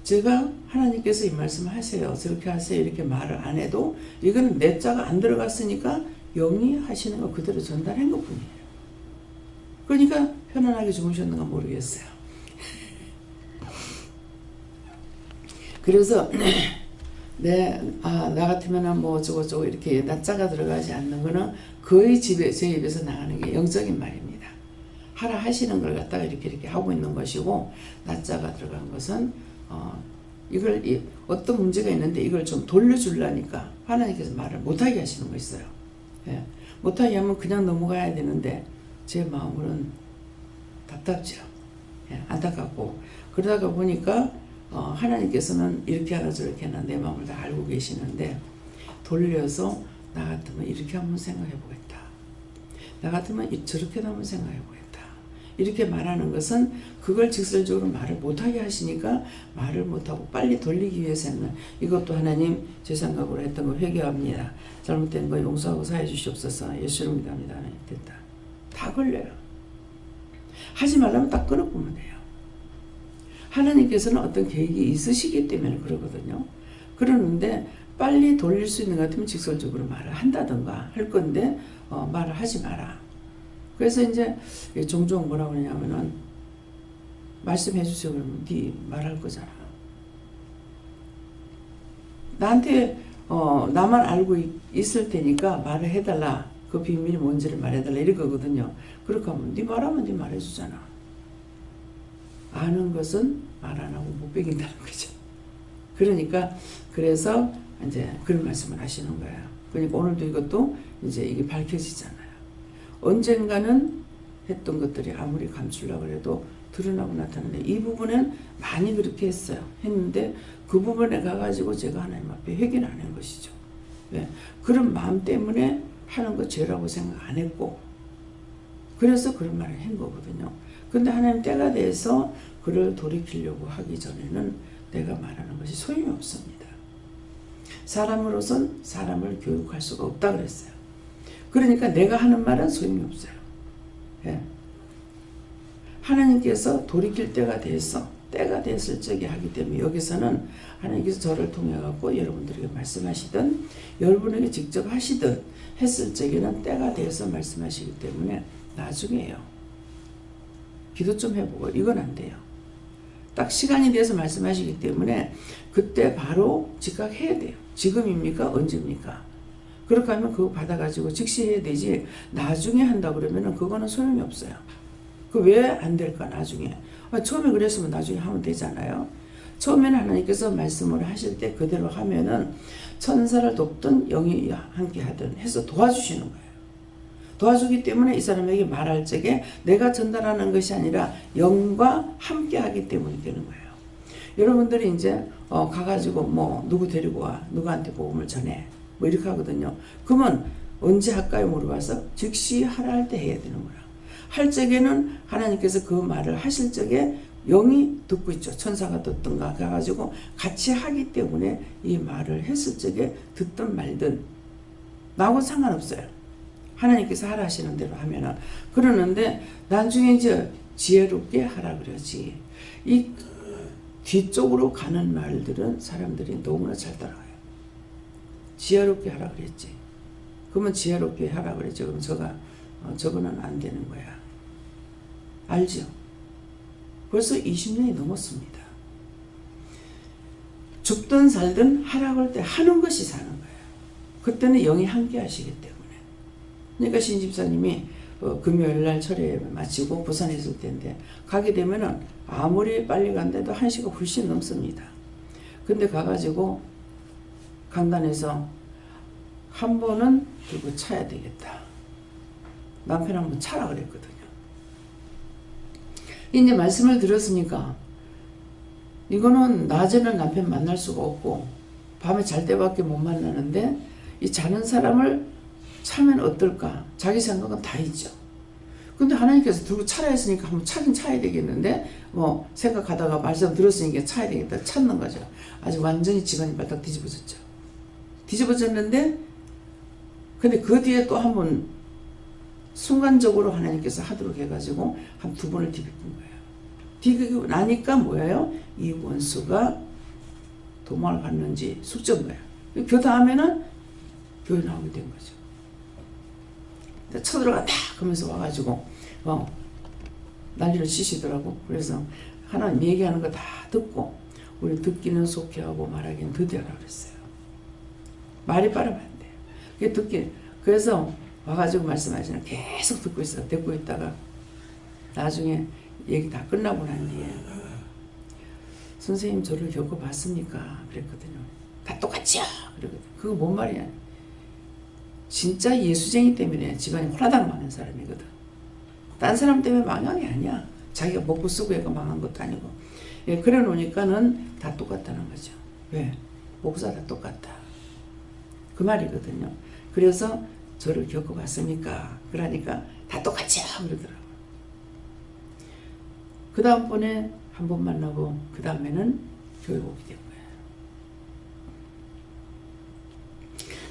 제가 하나님께서 이 말씀을 하세요. 저렇게 하세요. 이렇게 말을 안 해도 이거는 내 자가 안 들어갔으니까 영이 하시는 거 그대로 전달한 것 뿐이에요. 그러니까 편안하게 주무셨는가 모르겠어요. 그래서 나 같으면 뭐 저거 이렇게 낮자가 들어가지 않는 거는 거의 제 입에서 나가는 게 영적인 말입니다. 하라 하시는 걸 갖다가 이렇게 하고 있는 것이고, 낮자가 들어간 것은 이걸 어떤 문제가 있는데 이걸 좀 돌려주려니까 하나님께서 말을 못하게 하시는 거 있어요. 예. 못하게 하면 그냥 넘어가야 되는데 제 마음으로는 답답죠. 예. 안타깝고, 그러다가 보니까 하나님께서는 이렇게 하나 저렇게 하나 내 마음을 다 알고 계시는데, 돌려서 나 같으면 이렇게 한번 생각해 보겠다. 나 같으면 저렇게 한번 생각해 보겠다. 이렇게 말하는 것은 그걸 직설적으로 말을 못하게 하시니까 말을 못하고 빨리 돌리기 위해서는 이것도 하나님 제 생각으로 했던 거 회개합니다. 잘못된 거 용서하고 사해 주시옵소서. 예수를 믿습니다. 됐다. 다 걸려요. 하지 말라면 딱 끊어보면 돼요. 하나님께서는 어떤 계획이 있으시기 때문에 그러거든요. 그러는데 빨리 돌릴 수 있는 것 같으면 직설적으로 말을 한다든가 할 건데 말을 하지 마라. 그래서 이제 종종 뭐라고 그러냐면은 말씀해 주세요. 그러면 네 말할 거잖아. 나한테 나만 알고 있을 테니까 말을 해달라. 그 비밀이 뭔지를 말해달라 이러거든요. 그렇게 하면 네 말하면 네 말해주잖아. 아는 것은 말 안 하고 못 베긴다는 거죠. 그러니까 그래서 이제 그런 말씀을 하시는 거예요. 그러니까 오늘도 이것도 이제 이게 밝혀지잖아요. 언젠가는 했던 것들이 아무리 감추려고 해도 드러나고 나타나는데 이 부분은 많이 그렇게 했는데 그 부분에 가가지고 제가 하나님 앞에 회개를 안 한 것이죠. 네. 그런 마음 때문에 하는 거 죄라고 생각 안 했고, 그래서 그런 말을 한 거거든요. 근데 하나님 때가 돼서 그를 돌이키려고 하기 전에는 내가 말하는 것이 소용이 없습니다. 사람으로선 사람을 교육할 수가 없다 그랬어요. 그러니까 내가 하는 말은 소용이 없어요. 예. 하나님께서 돌이킬 때가 됐을 적에 하기 때문에 여기서는 하나님께서 저를 통해 갖고 여러분들에게 말씀하시든 여러분에게 직접 하시든 했을 적에는 때가 돼서 말씀하시기 때문에 나중에요. 기도 좀 해보고 이건 안 돼요. 딱 시간이 돼서 말씀하시기 때문에 그때 바로 즉각해야 돼요. 지금입니까? 언제입니까? 그렇게 하면 그거 받아가지고 즉시 해야 되지, 나중에 한다 그러면은 그거는 소용이 없어요. 그 왜 안 될까 나중에? 처음에 그랬으면 나중에 하면 되잖아요. 처음에는 하나님께서 말씀을 하실 때 그대로 하면은 천사를 돕든 영이 함께 하든 해서 도와주시는 거예요. 도와주기 때문에 이 사람에게 말할 적에 내가 전달하는 것이 아니라 영과 함께 하기 때문에 되는 거예요. 여러분들이 이제 가가지고 뭐 누구 데리고 와, 누구한테 복음을 전해 뭐 이렇게 하거든요. 그러면 언제 할까요? 물어봐서 즉시 하라 할 때 해야 되는 거야. 할 적에는 하나님께서 그 말을 하실 적에 영이 듣고 있죠. 천사가 듣든가 가가지고 같이 하기 때문에 이 말을 했을 적에 듣든 말든 나하고 상관없어요. 하나님께서 하라 하시는 대로 하면은. 그러는데 나중에 이제 지혜롭게 하라 그러지. 이 뒤쪽으로 가는 말들은 사람들이 너무나 잘 따라가요. 지혜롭게 하라 그랬지. 그러면 지혜롭게 하라 그랬죠. 그럼 저거는 안 되는 거야. 알죠? 벌써 20년이 넘었습니다. 죽든 살든 하라고 할 때 하는 것이 사는 거예요. 그때는 영이 함께 하시기 때문에. 그러니까 신집사님이 금요일날 철회 마치고 부산에 있을 텐데 가게 되면은 아무리 빨리 간데도 1시간 훨씬 넘습니다. 근데 가가지고 강단에서 한 번은 들고 차야 되겠다. 남편 한번 차라 그랬거든요. 이제 말씀을 들었으니까 이거는 낮에는 남편 만날 수가 없고 밤에 잘 때밖에 못 만나는데 이 자는 사람을 차면 어떨까? 자기 생각은 다 있죠. 근데 하나님께서 들고 차라 했으니까 한번 차긴 차야 되겠는데 뭐 생각하다가 말씀 들었으니까 차야 되겠다 찾는 거죠. 아주 완전히 집안이 바닥 뒤집어졌죠. 뒤집어졌는데 근데 그 뒤에 또 한 번 순간적으로 하나님께서 하도록 해가지고 한 두 번을 뒤집은 거예요. 뒤집고 나니까 뭐예요? 이 원수가 도망을 갔는지 숙제인 거예요. 그 다음에는 교회 나오게 된 거죠. 쳐들어간다 하면서 와가지고 난리를 치시더라고. 그래서 하나님 얘기하는 거 다 듣고 우리 듣기는 속히 하고 말하기는 더디하라 그랬어요. 말이 빠르면 안 돼요. 그게 듣기. 그래서 와가지고 말씀하시는 계속 듣고 있어. 듣고 있다가 나중에 얘기 다 끝나고 난 뒤에 선생님 저를 겪어봤습니까? 그랬거든요. 다 똑같죠? 그러거든. 그거 뭔 말이야? 진짜 예수쟁이 때문에 집안이 홀라당 많은 사람이거든. 딴 사람 때문에 망한 게 아니야. 자기가 먹고 쓰고 해가 망한 것도 아니고. 예, 그래 놓으니까는 다 똑같다는 거죠. 왜? 목사 다 똑같다. 그 말이거든요. 그래서 저를 겪어봤습니까? 그러니까 다 똑같죠? 그러더라고요. 그 다음번에 한 번 만나고 그 다음에는 교회 오게 된 거예요.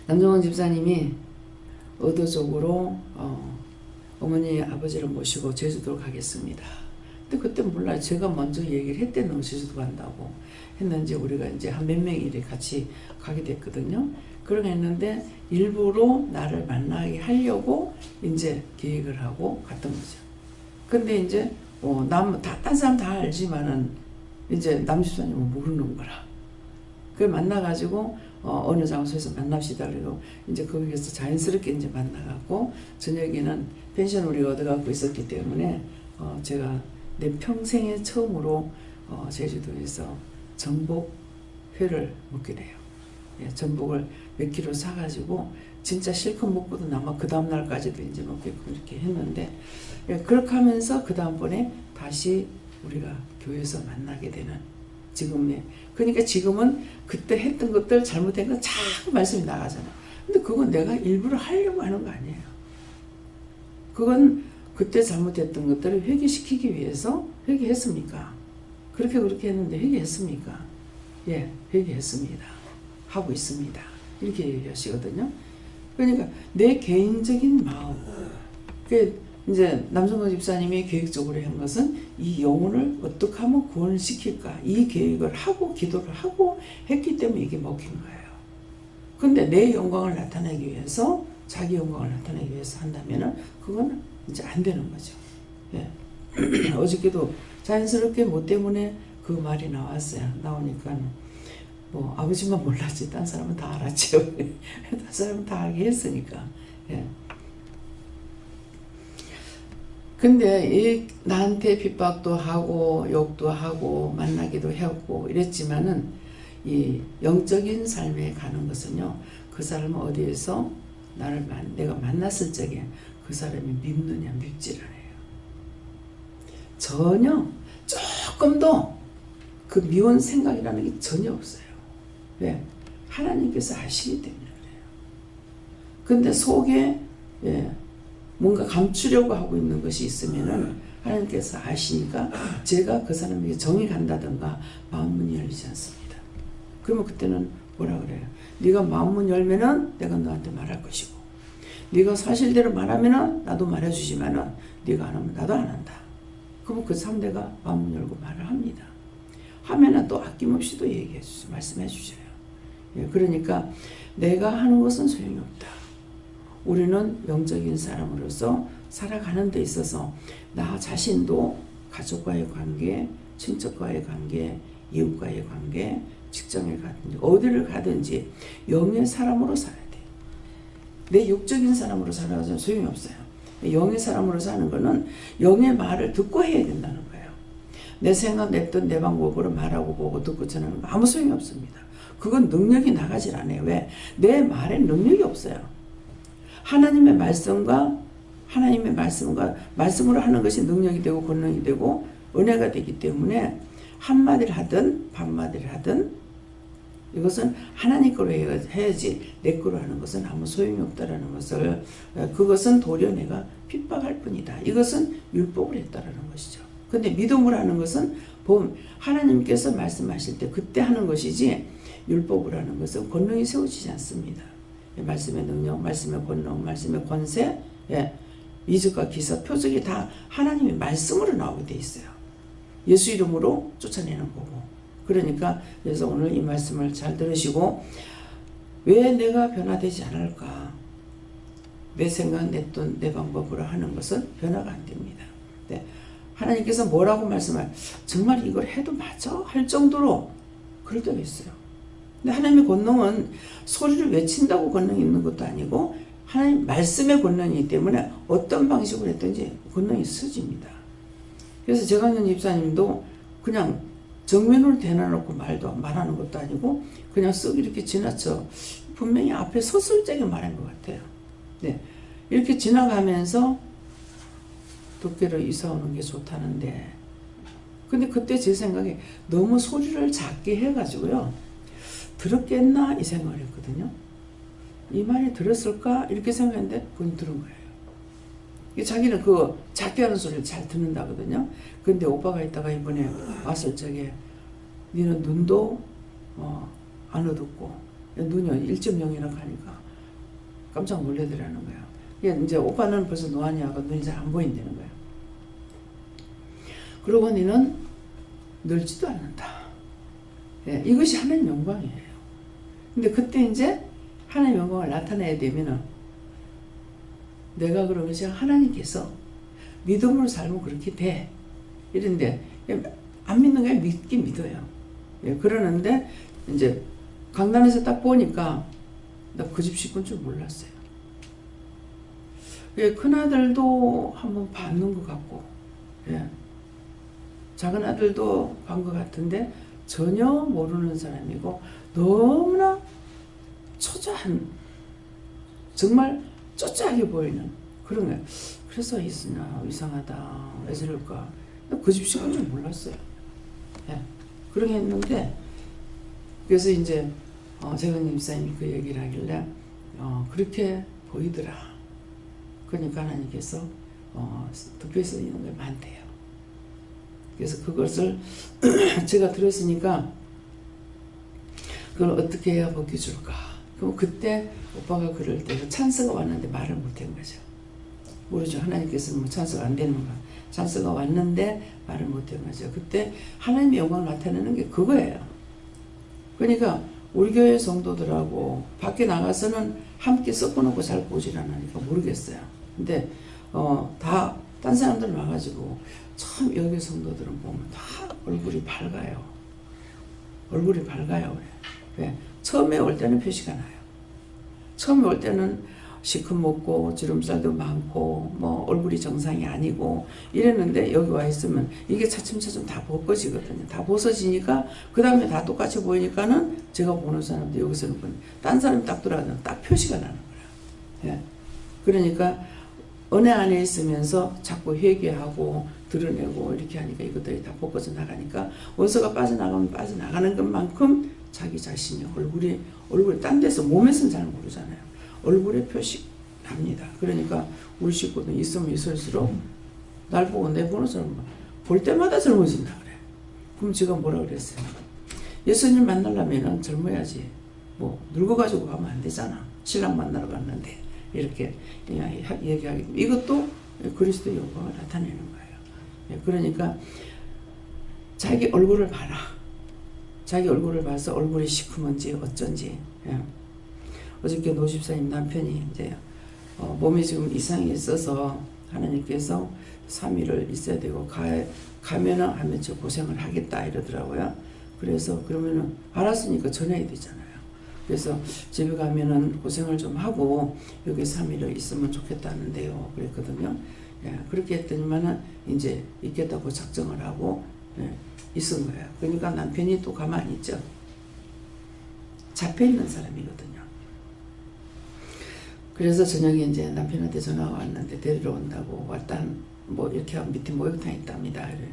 남정원 집사님이 의도적으로 어머니 아버지를 모시고 제주도로 가겠습니다. 근데 그때 몰라요. 제가 먼저 얘기를 했대는 제주도 간다고 했는지 우리가 이제 한 몇 명이 같이 가게 됐거든요. 그렇게 했는데 일부러 나를 만나게 하려고 이제 계획을 하고 갔던 거죠. 근데 이제 딴 사람 다 알지만은 이제 남집사님은 모르는 거라. 그 만나가지고 어느 장소에서 만납시다 그리고 이제 거기에서 자연스럽게 이제 만나갖고 저녁에는 펜션 우리가 얻어갖고 있었기 때문에 제가 내 평생에 처음으로 제주도에서 전복회를 먹게 돼요. 예, 전복을 몇 킬로 사가지고 진짜 실컷 먹고도 남아 그 다음날까지도 이제 먹게끔 이렇게 했는데 예, 그렇게 하면서 그 다음번에 다시 우리가 교회에서 만나게 되는 지금의 그러니까 지금은 그때 했던 것들 잘못된 건 자꾸 말씀이 나가잖아. 근데 그건 내가 일부러 하려고 하는 거 아니에요. 그건 그때 잘못했던 것들을 회개시키기 위해서 회개했습니까? 그렇게 했는데 회개했습니까? 예, 회개했습니다. 하고 있습니다. 이렇게 얘기하시거든요. 그러니까 내 개인적인 마음. 이제 남성근 집사님이 계획적으로 한 것은 이 영혼을 어떻게 하면 구원을 시킬까 이 계획을 하고 기도를 하고 했기 때문에 이게 먹힌 거예요. 근데 내 영광을 나타내기 위해서 자기 영광을 나타내기 위해서 한다면은 그건 이제 안 되는 거죠. 예. 어저께도 자연스럽게 뭐 때문에 그 말이 나왔어요. 나오니까 뭐 아버지만 몰랐지 딴 사람은 다 알았죠. 딴 사람은 다 알게 했으니까. 예. 근데 나한테 핍박도 하고 욕도 하고 만나기도 했고 이랬지만은 이 영적인 삶에 가는 것은요 그 사람은 어디에서 내가 만났을 적에 그 사람이 밉느냐 밉질 않아요. 전혀 조금도 그 미운 생각이라는 게 전혀 없어요. 왜? 하나님께서 아시기 때문에 그래요. 근데 속에 뭔가 감추려고 하고 있는 것이 있으면은 하나님께서 아시니까 제가 그 사람에게 정이 간다든가 마음문이 열리지 않습니다. 그러면 그때는 뭐라 그래요? 네가 마음문 열면은 내가 너한테 말할 것이고 네가 사실대로 말하면은 나도 말해주지만은 네가 안 하면 나도 안 한다. 그러면 그 상대가 마음문 열고 말을 합니다. 하면은 또 아낌없이 또 얘기해 주죠. 말씀해 주셔요. 예, 그러니까 내가 하는 것은 소용이 없다. 우리는 영적인 사람으로서 살아가는 데 있어서 나 자신도 가족과의 관계, 친척과의 관계, 이웃과의 관계, 직장에 가든지 어디를 가든지 영의 사람으로 살아야 돼. 내 육적인 사람으로 살아가서 소용이 없어요. 영의 사람으로 사는 거는 영의 말을 듣고 해야 된다는 거예요. 내 생각 냈던 내 방법으로 말하고 보고 듣고 전하는 거 아무 소용이 없습니다. 그건 능력이 나가질 않아요. 왜? 내 말에 능력이 없어요. 하나님의 말씀과 말씀으로 하는 것이 능력이 되고 권능이 되고 은혜가 되기 때문에 한마디를 하든 반마디를 하든 이것은 하나님 거로 해야지 내 거로 하는 것은 아무 소용이 없다라는 것을 그것은 도리어 내가 핍박할 뿐이다. 이것은 율법을 했다라는 것이죠. 근데 믿음으로 하는 것은 하나님께서 말씀하실 때 그때 하는 것이지, 율법으로 하는 것은 권능이 세워지지 않습니다. 말씀의 능력, 말씀의 권능, 말씀의 권세, 이적과 기사, 표적이 다 하나님의 말씀으로 나오게 돼 있어요. 예수 이름으로 쫓아내는 거고. 그러니까 그래서 오늘 이 말씀을 잘 들으시고, 왜 내가 변화되지 않을까? 내 생각, 내 돈, 내 방법으로 하는 것은 변화가 안 됩니다. 네. 하나님께서 뭐라고 말씀할, 정말 이걸 해도 맞아? 할 정도로 그럴 때가 있어요. 근데 하나님의 권능은 소리를 외친다고 권능이 있는 것도 아니고, 하나님 말씀의 권능이기 때문에 어떤 방식으로 했든지 권능이 쓰집니다. 그래서 제광년 집사님도 그냥 정면으로 대놔놓고 말하는 것도 아니고 그냥 쓱 이렇게 지나쳐 분명히 앞에 서술적에 말한 것 같아요. 네. 이렇게 지나가면서 도쿄로 이사 오는 게 좋다는데, 근데 그때 제 생각에 너무 소리를 작게 해가지고요, 들었겠나 이 생각을 했거든요. 이 말이 들었을까 이렇게 생각했는데 그건 들은 거예요. 자기는 그 작게 하는 소리를 잘 듣는다거든요. 근데 오빠가 있다가 이번에 왔을 적에 니는 눈도 안 어둡고 눈이 1.0이라고 하니까 깜짝 놀래더라는 거예요. 이제 오빠는 벌써 노안이 하고 눈이 잘 안 보인다는 거예요. 그러고 니는 늙지도 않는다. 이것이 하나님 영광이에요. 근데 그때 이제 하나님 영광을 나타내야 되면은, 내가 그러면 제가 하나님께서 믿음으로 살면 그렇게 돼. 이런데 안 믿는 게 믿긴 믿어요. 그러는데 이제 강단에서 딱 보니까 나 그 집 식구인 줄 몰랐어요. 큰아들도 한번 봤는 것 같고, 작은 아들도 본 것 같은데 전혀 모르는 사람이고, 너무나 초조한, 정말 쪼짜하게 보이는 그런 거예요. 그래서 이상하다, 왜 저럴까. 그 집 식구인 줄 몰랐어요. 그렇게 했는데, 그래서 이제 재건님 집사님이 그 얘기를 하길래 그렇게 보이더라. 그러니까 하나님께서 덮여서 있는 게 많대요. 그래서 그것을 제가 들었으니까 그걸 어떻게 해야 벗겨줄까. 그럼 그때 오빠가 그럴 때 찬스가 왔는데 말을 못한 거죠. 모르죠. 하나님께서는 뭐 찬스가 안 되는가. 찬스가 왔는데 말을 못한 거죠. 그때 하나님의 영광을 나타내는 게 그거예요. 그러니까 우리 교회 성도들하고 밖에 나가서는 함께 섞어놓고 잘 보질 않으니까 모르겠어요. 근데 딴 사람들 와가지고 참 여기 성도들은 보면 다 얼굴이 밝아요. 얼굴이 밝아요. 왜? 처음에 올 때는 표시가 나요. 처음에 올 때는 시커멓고 주름살도 많고 뭐 얼굴이 정상이 아니고 이랬는데, 여기 와 있으면 이게 차츰차츰 다 벗겨지거든요. 다 벗어지니까 그 다음에 다 똑같이 보이니까는 제가 보는 사람도 여기서는 딴 사람이 딱 들어가면 딱 표시가 나는 거예요. 그러니까 은혜 안에 있으면서 자꾸 회개하고 드러내고 이렇게 하니까 이것들이 다 벗겨져 나가니까, 원수가 빠져나가면 빠져나가는 것만큼 자기 자신이 얼굴이 딴 데서 몸에서는 잘 모르잖아요. 얼굴에 표시납니다. 그러니까 우리 식구는 있으면 있을수록 날 보고 내 보는 사람 볼 때마다 젊어진다 그래. 그럼 제가 뭐라 그랬어요? 예수님 만나려면 젊어야지. 뭐 늙어가지고 가면 안 되잖아. 신랑 만나러 갔는데 이렇게 얘기하기. 이것도 그리스도의 영광을 나타내는 거예요. 그러니까 자기 얼굴을 봐라. 자기 얼굴을 봐서 얼굴이 시커먼지 어쩐지. 어저께 노집사님 남편이 이제 몸이 지금 이상이 있어서 하나님께서 3일을 있어야 되고 가면은 하면 저 고생을 하겠다 이러더라고요. 그래서 그러면은 알았으니까 전해야 되잖아요. 그래서 집에 가면은 고생을 좀 하고 여기 3일을 있으면 좋겠다는데요. 그랬거든요. 그렇게 했더니만은 이제 있겠다고 작정을 하고 있은 거예요. 그러니까 남편이 또 가만히 있죠. 잡혀 있는 사람이거든요. 그래서 저녁에 이제 남편한테 전화가 왔는데 데리러 온다고, 왔다 뭐 이렇게 하면 밑에 목욕탕 있답니다. 이래요.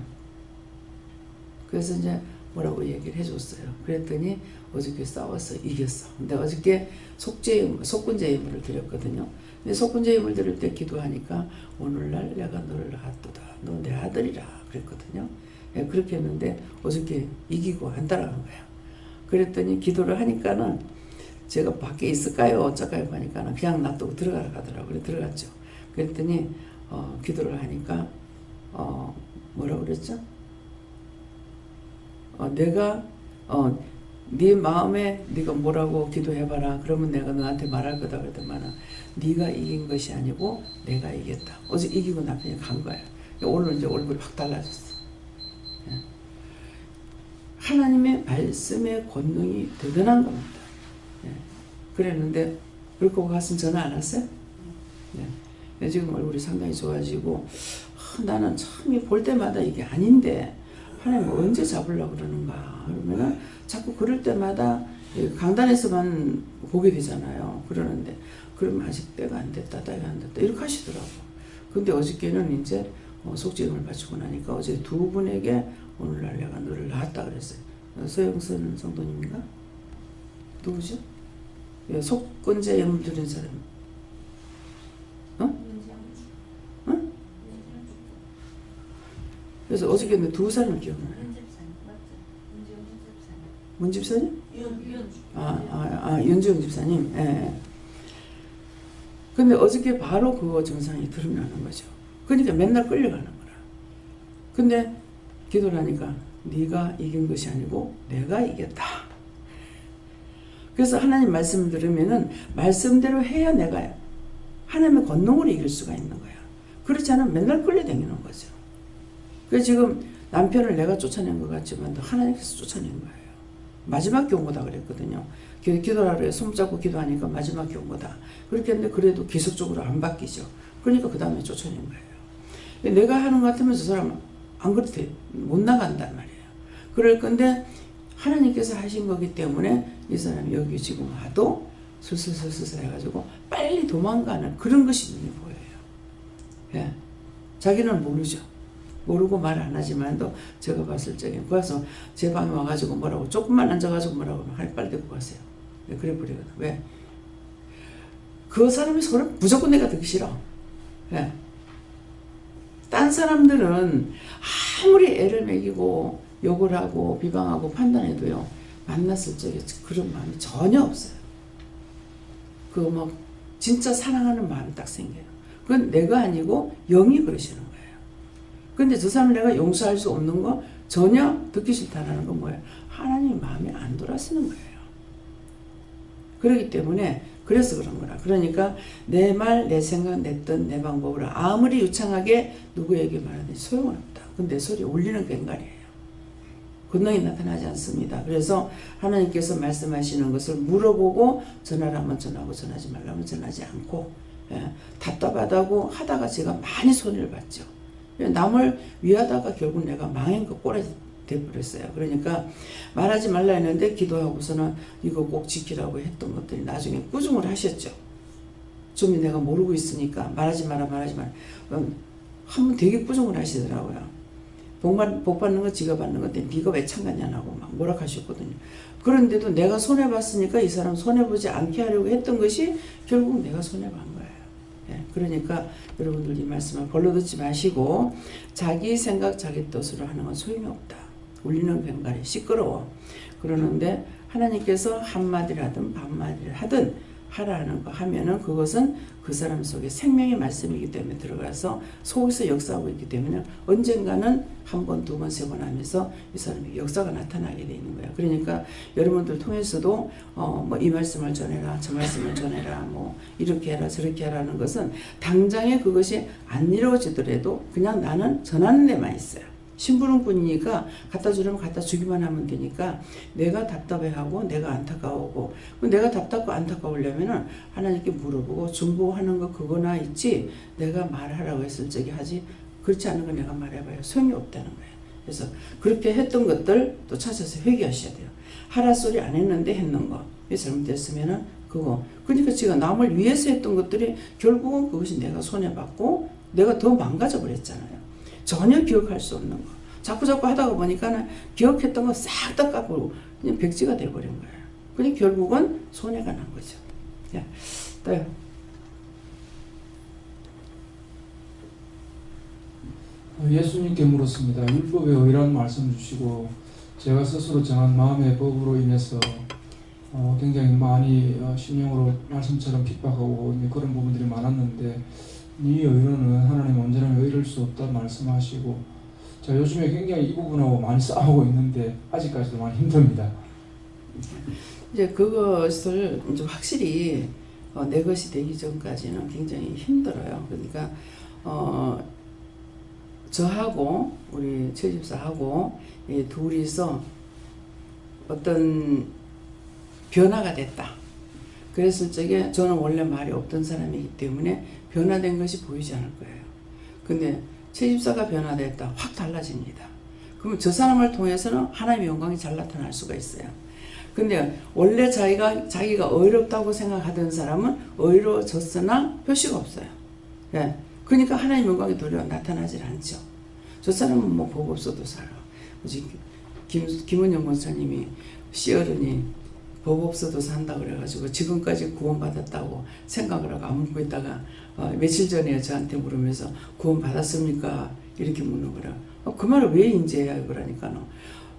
그래서 이제 뭐라고 얘기를 해줬어요. 그랬더니 어저께 싸워서 이겼어. 근데 어저께 속군제 예물을 드렸거든요. 근데 속군제 예물 드릴 때 기도하니까 오늘날 내가 너를 낳았도다. 너 내 아들이라 그랬거든요. 예, 그렇게 했는데 어저께 이기고 안 따라간 거야. 그랬더니 기도를 하니까는 제가 밖에 있을까요? 어쩔까요? 하니까는 그냥 놔두고 들어가라 하더라고요. 그래 들어갔죠. 그랬더니 기도를 하니까 뭐라고 그랬죠? 내가 네 마음에 네가 뭐라고 기도해봐라. 그러면 내가 너한테 말할 거다 그랬더만은 네가 이긴 것이 아니고 내가 이겼다. 어제 이기고 남편이 간 거야. 오늘 이제 얼굴이 확 달라졌어. 예. 하나님의 말씀의 권능이 대단한 겁니다. 예. 그랬는데 그렇고 가슴 전화 안 왔어요? 예. 지금 얼굴이 상당히 좋아지고 나는 참 볼 때마다 이게 아닌데 하나님 언제 잡으려고 그러는가 그러면은 자꾸 그럴 때마다 강단에서만 보게 되잖아요. 그러는데 그러면 아직 때가 안 됐다 이렇게 하시더라고. 근데 어저께는 이제 속죄임을 바치고 나니까 어제 두 분에게 오늘날 내가 너를 낳았다 그랬어요. 소영선 성도님인가? 누구죠? 예, 속건제 예물 드린 사람. 응? 그래서 어저께 두 사람을 기억나요. 문 집사님? 윤주영 집사님. 예. 근데 어저께 바로 그거 증상이 드러나는 거죠. 그러니까 맨날 끌려가는 거라. 근데 기도를 하니까 네가 이긴 것이 아니고 내가 이겼다. 그래서 하나님 말씀을 들으면은 말씀대로 해야 내가 하나님의 권능으로 이길 수가 있는 거야. 그렇지 않으면 맨날 끌려다니는 거죠. 그래서 지금 남편을 내가 쫓아낸 것 같지만 하나님께서 쫓아낸 거예요. 마지막 경고다 그랬거든요. 기도하러 손잡고 기도하니까 마지막 경고다. 그렇게 했는데 그래도 계속적으로 안 바뀌죠. 그러니까 그 다음에 쫓아낸 거예요. 내가 하는 것 같으면 저 사람은 안 그래도 못 나간단 말이에요. 그럴 건데 하나님께서 하신 거기 때문에 이 사람이 여기 지금 와도 슬슬슬슬 해가지고 빨리 도망가는 그런 것이 눈에 보여요. 예. 자기는 모르죠. 모르고 말 안 하지만도 제가 봤을 적에 가서 제 방에 와가지고 뭐라고 조금만 앉아가지고 뭐라고 빨리 데리고 가세요. 그래 버리거든. 왜? 그 사람의 손을 무조건 내가 듣기 싫어. 예. 딴 사람들은 아무리 애를 먹이고 욕을 하고 비방하고 판단해도요 만났을 적에 그런 마음이 전혀 없어요. 그 뭐 진짜 사랑하는 마음이 딱 생겨요. 그건 내가 아니고 영이 그러시는 거예요. 근데 저 사람을 내가 용서할 수 없는 거 전혀 듣기 싫다는 건 뭐예요? 하나님 마음이 안 돌아서는 거예요. 그렇기 때문에 그래서 그런 거라. 그러니까 내 말, 내 생각, 내 뜻, 내 방법으로 아무리 유창하게 누구에게 말하든지 소용은 없다. 그건 내 소리 울리는 꽹과리예요. 권능이 나타나지 않습니다. 그래서 하나님께서 말씀하시는 것을 물어보고 전화를 하면 전화하고 전하지 말라면 전하지 않고 답답하다고 하다가 제가 많이 손해를 봤죠. 남을 위하다가 결국 내가 망한 거 꼴에 돼버렸어요. 그러니까 말하지 말라 했는데 기도하고서는 이거 꼭 지키라고 했던 것들이 나중에 꾸중을 하셨죠. 좀 내가 모르고 있으니까 말하지 마라. 한번 되게 꾸중을 하시더라고요. 복 받는 거 지가 받는 건데 네가 왜 참가냐고 막 뭐라 하셨거든요. 그런데도 내가 손해봤으니까 이 사람 손해보지 않게 하려고 했던 것이 결국 내가 손해본 거예요. 예, 그러니까 여러분들 이 말씀을 벌로 듣지 마시고 자기 생각 자기 뜻으로 하는 건 소용이 없다. 울리는 꽹과리 시끄러워. 그러는데 하나님께서 한마디를 하든 반마디를 하든 하라는 거 하면은 그것은 그 사람 속에 생명의 말씀이기 때문에 들어가서 속에서 역사하고 있기 때문에 언젠가는 한 번, 두 번, 세 번 하면서 이 사람의 역사가 나타나게 돼 있는 거예요. 그러니까 여러분들 통해서도 뭐 이 말씀을 전해라, 저 말씀을 전해라, 뭐 이렇게 해라, 저렇게 하라는 것은 당장에 그것이 안 이루어지더라도 그냥 나는 전하는 데만 있어요. 심부름꾼이니까 갖다 주려면 갖다 주기만 하면 되니까 내가 답답해하고 내가 안타까우고 내가 답답하고 안타까우려면은 하나님께 물어보고 중보하는 거 그거나 있지 내가 말하라고 했을 적에 하지 그렇지 않은 거 내가 말해봐요. 소용이 없다는 거예요. 그래서 그렇게 했던 것들 또 찾아서 회개하셔야 돼요. 하라 소리 안 했는데 했는 거 잘못됐으면은 그거 그러니까 제가 남을 위해서 했던 것들이 결국은 그것이 내가 손해받고 내가 더 망가져 버렸잖아요. 전혀 기억할 수 없는 거. 자꾸 하다가 보니까는 기억했던 거 싹 다 까고 그냥 백지가 돼버린 거예요. 그러니 결국은 손해가 난 거죠. 예. 네. 예수님께 물었습니다. 율법에 의라는 말씀 주시고 제가 스스로 정한 마음의 법으로 인해서 굉장히 많이 심령으로 말씀처럼 핍박하고 그런 부분들이 많았는데 네 의로는 하나님 언제나 의를 수 없다 말씀하시고 자 요즘에 굉장히 이 부분하고 많이 싸우고 있는데 아직까지도 많이 힘듭니다. 이제 그것을 이제 확실히 내 것이 되기 전까지는 굉장히 힘들어요. 그러니까 저하고 우리 최 집사하고 둘이서 어떤 변화가 됐다. 그랬을 적에 저는 원래 말이 없던 사람이기 때문에 변화된 것이 보이지 않을 거예요. 근데 최 집사가 변화됐다. 확 달라집니다. 그러면 저 사람을 통해서는 하나님의 영광이 잘 나타날 수가 있어요. 근데 원래 자기가 어렵다고 생각하던 사람은 어려워졌으나 표시가 없어요. 예. 그러니까 하나님의 영광이 도리어 나타나질 않죠. 저 사람은 뭐 복 없어도 살아. 김은영 권사님이 시어른이 복 없어도 산다 그래가지고 지금까지 구원받았다고 생각을 하고 안 묻고 있다가 며칠 전에 저한테 물으면서 구원 받았습니까? 이렇게 묻는 거라. 그 말을 왜 인지해야 그러니까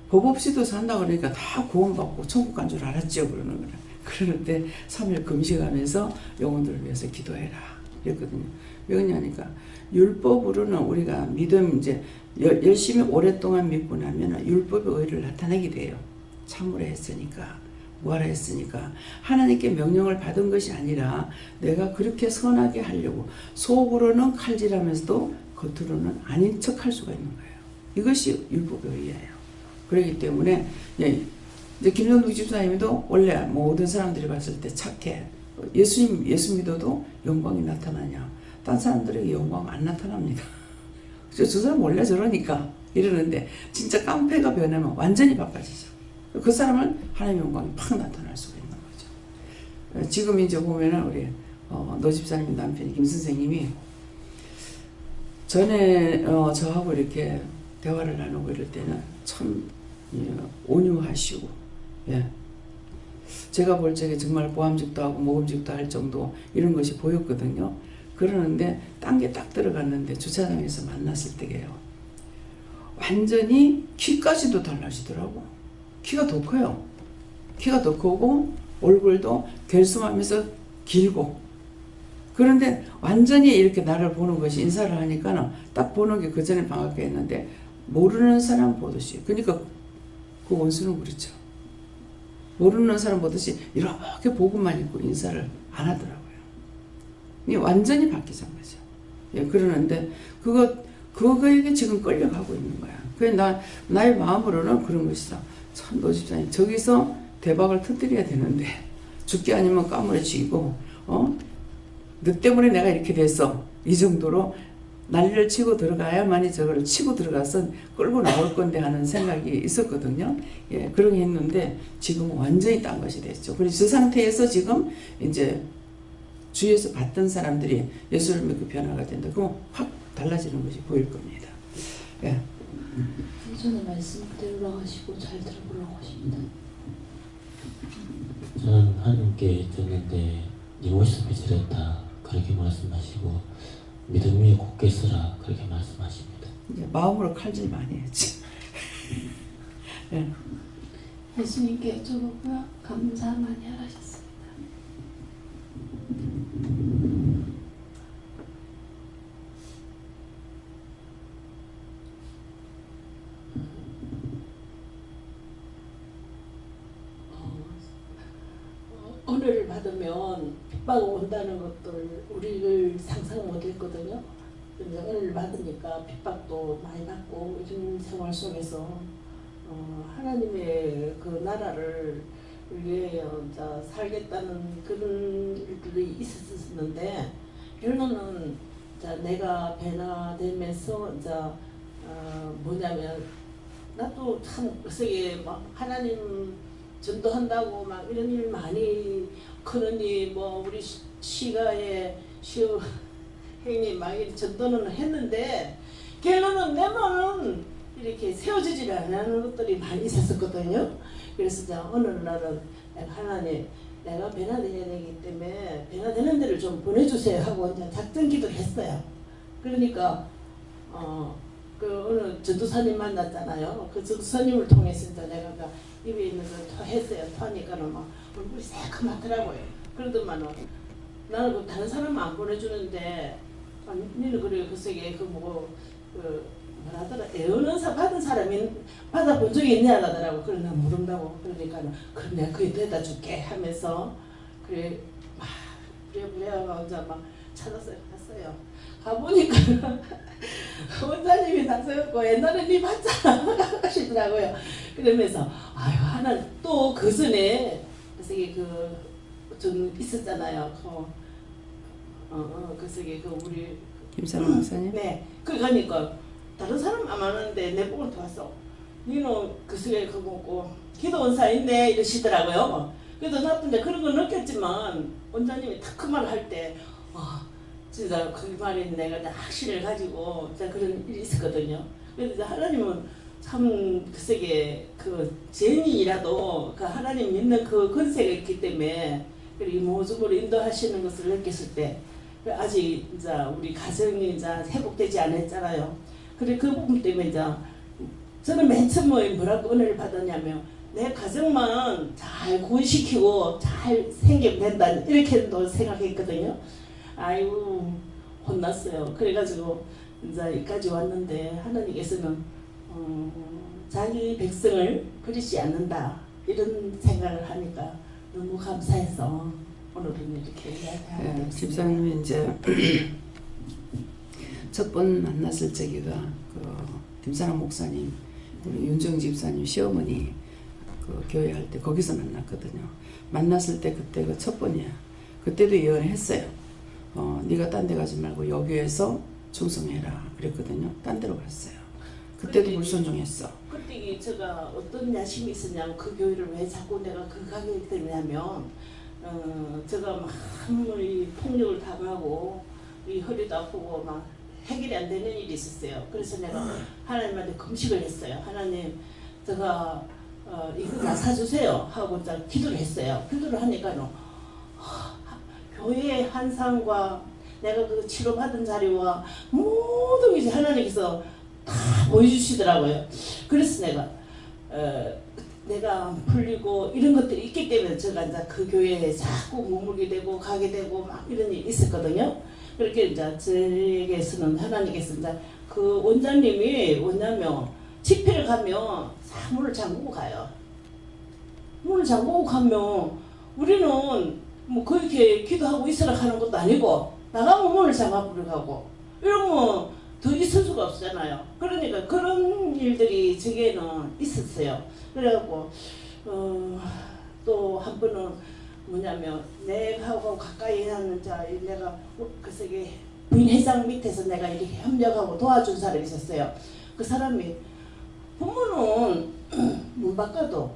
법 없이도 산다 그러니까 다 구원받고 천국 간 줄 알았죠 그러는 거라. 그러는데 3일 금식하면서 영혼들을 위해서 기도해라 이랬거든요. 왜 그러냐니까 율법으로는 우리가 믿음 이제 열심히 오랫동안 믿고 나면 율법의 의를 나타내게 돼요. 참으로 했으니까 뭐하라 했으니까 하나님께 명령을 받은 것이 아니라 내가 그렇게 선하게 하려고 속으로는 칼질하면서도 겉으로는 아닌 척 할 수가 있는 거예요. 이것이 율법의 의예요. 그렇기 때문에 이제 김정숙 집사님도 원래 모든 사람들이 봤을 때 착해. 예수 믿어도 영광이 나타나냐? 딴 사람들에게 영광 안 나타납니다. 저 사람 원래 저러니까 이러는데 진짜 깡패가 변하면 완전히 바빠지죠. 그 사람은 하나님의 영광이 팍 나타날 수가 있는 거죠. 지금 이제 보면은 우리 노 집사님 남편이 김 선생님이 전에 저하고 이렇게 대화를 나누고 이럴 때는 참 온유하시고 예. 제가 볼 적에 정말 보암직도 하고 모금직도 할 정도 이런 것이 보였거든요. 그러는데 딴 게 딱 들어갔는데 주차장에서 만났을 때게요. 완전히 키까지도 달라지더라고. 키가 더 커요. 키가 더 크고 얼굴도 결숨하면서 길고 그런데 완전히 이렇게 나를 보는 것이 인사를 하니까 딱 보는 게 그전에 반갑게 했는데 모르는 사람 보듯이 그러니까 그 원수는 그렇죠. 모르는 사람 보듯이 이렇게 보고만 있고 인사를 안 하더라고요. 완전히 바뀌는 거죠. 예, 그러는데 그거에게 지금 끌려가고 있는 거야. 그래서 나의 마음으로는 그런 것이다. 참 노 집사님 저기서 대박을 터뜨려야 되는데 죽기 아니면 까무러치고 너 때문에 내가 이렇게 됐어. 이 정도로 난리를 치고 들어가야만이 저걸 치고 들어가서 끌고 나올 건데 하는 생각이 있었거든요. 예, 그러게 했는데 지금은 완전히 딴 것이 됐죠. 그래서 그 상태에서 지금 이제 주위에서 봤던 사람들이 예수를 믿고 변화가 된다. 그럼 확 달라지는 것이 보일 겁니다. 예. 예전의 말씀 그대로 하시고 잘 들어보려고 하십니다. 저는 하나님께 듣는데 네 모습이 저랬다 그렇게 말씀하시고 믿음 위에 굳게 서라 그렇게 말씀하십니다. 이제 마음으로 칼질 많이 했지. 예. 예수님께 여쭤보고요. 감사 많이 하셨습니다. 은혜를 받으면 핍박 온다는 것들 우리를 상상 못했거든요. 근데 은혜를 받으니까 핍박도 많이 받고 요즘 생활 속에서 하나님의 그 나라를 위해 살겠다는 그런 일들이 있었는데 결론은 내가 변화되면서 뭐냐면 나도 참 세게 막 하나님 전도한다고 막 이런 일 많이 크느니 뭐 우리 시가에 형님 막 전도는 했는데 결론은 내 마음은 이렇게 세워지지를 않는 것들이 많이 있었거든요. 그래서 이제 어느 날은 하나님, 내가 변화되어야 되기 때문에 변화되는 데를 좀 보내주세요 하고 이제 작전 기도를 했어요. 그러니까 그 어느 전도사님 만났잖아요. 그 전도사님을 통해서 이제 내가 입에 있는 걸 토했어요. 토하니까는 막 얼굴이 새카맣더라고요. 그러더만은 나는 그 다른 사람은 안 보내주는데 니는 그래 그 속에 뭐라더라 애언은사 받은 사람이 받아본 적이 있냐 하더라고. 그래 난 모른다고. 그러니까는 그럼 내가 그게 대다 줄게 하면서 그래 막 부랴부랴 이제 막 찾았어요. 갔어요. 가보니까 원장님이 나서갖고 옛날에 니 봤잖아 하시더라고요. 그러면서 아유 하나 또 그 전에 그래서 좀 있었잖아요. 그 속에 우리 김사랑 목사님. 네. 그러니까 다른 사람 안 하는데 내 보고 왔어. 니는 그 속에 그거 먹고 기도 원사 있네 이러시더라고요. 그래도 나도 이제 그런 거 느꼈지만 원장님이 딱 그 말을 할 때 진짜 그 말에 내가 확신을 가지고 그런 일이 있었거든요. 그래서 이제 하나님은 참 글쎄게 그 죄인이라도 그 하나님 믿는 그 권세가 있기 때문에 이 모습으로 인도하시는 것을 느꼈을 때 아직 이제 우리 가정이 이제 회복되지 않았잖아요. 그래 그 부분 때문에 이제 저는 맨 처음에 뭐라고 은혜를 받았냐면 내 가정만 잘 구원시키고 잘 생기면 된다 이렇게도 생각했거든요. 아이고 혼났어요. 그래가지고 이제 여기까지 왔는데 하나님께서는 자기 백성을 버리지 않는다 이런 생각을 하니까 너무 감사해서 오늘은 이렇게 이야기하고 있습니다. 집사님이 이제 첫 번 만났을 적에가 김사랑 목사님, 우리 윤정 집사님 시어머니 교회 할 때 거기서 만났거든요. 만났을 때 그때가 첫 번이야. 그때도 예언했어요. 네가 딴 데 가지 말고 여기에서 충성해라 그랬거든요. 딴 데로 갔어요. 그때도 불순종했어. 그때 제가 어떤 야심이 있었냐면 그 교회를 왜 자꾸 내가 가게 되냐면 제가 막 이 폭력을 당하고 이 허리도 아프고 막 해결이 안 되는 일이 있었어요. 그래서 내가 하나님한테 금식을 했어요. 하나님 제가 이거 다 사주세요 하고 기도를 했어요. 기도를 하니까는 교회의 한상과 내가 그 치료받은 자리와 모든 게 하나님께서 다 보여주시더라고요. 그래서 내가 풀리고 이런 것들이 있기 때문에 제가 이제 그 교회에 자꾸 머물게 되고 가게 되고 막 이런 일이 있었거든요. 그렇게 이제 저에게서는 하나님께서 이제 그 원장님이 뭐냐면 집회를 가면 문을 잠그고 가요. 문을 잠그고 가면 우리는 뭐 그렇게 기도하고 있으라 하는 것도 아니고 나가면 문을 잠가버리고 가고 이러면 더 있을 수가 없잖아요. 그러니까 그런 일들이 제게는 있었어요. 그래갖고 또 한 번은 뭐냐면 내하고 가까이 하는 내가 그래서 부인 회장 밑에서 내가 이렇게 협력하고 도와준 사람이 있었어요. 그 사람이 부모는 문 바꿔도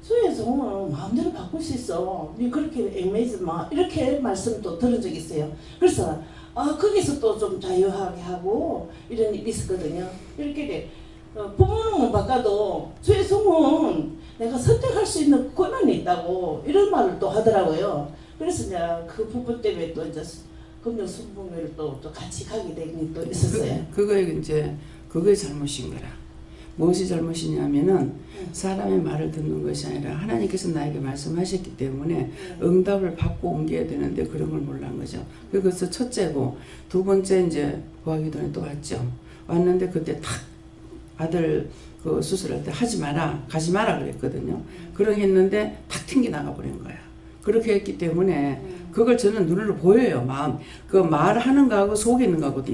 수에서 마음대로 바꿀 수 있어. 니 그렇게 애매하지 마. 이렇게 말씀도 들은 적이 있어요. 그래서 거기서 또 좀 자유하게 하고 이런 일이 있었거든요. 이렇게 부모는 못 바꿔도 죄송은 내가 선택할 수 있는 권한이 있다고 이런 말을 또 하더라고요. 그래서 내가 그 부분 때문에 또 이제 금요 순봉회를 또 같이 가게 된 게 또 있었어요. 그거의 잘못인 거라. 무엇이 잘못이냐면은 사람의 말을 듣는 것이 아니라 하나님께서 나에게 말씀하셨기 때문에 응답을 받고 옮겨야 되는데 그런 걸 몰란 거죠. 그래서 첫째고 두 번째 이제 부하기도에 또 왔죠. 왔는데 그때 탁 아들 그 수술할 때 하지 마라 가지 마라 그랬거든요. 그렇게 했는데 탁 튕겨 나가버린 거야. 그렇게 했기 때문에 그걸 저는 눈으로 보여요. 그 말하는 거하고 속에 있는 거하고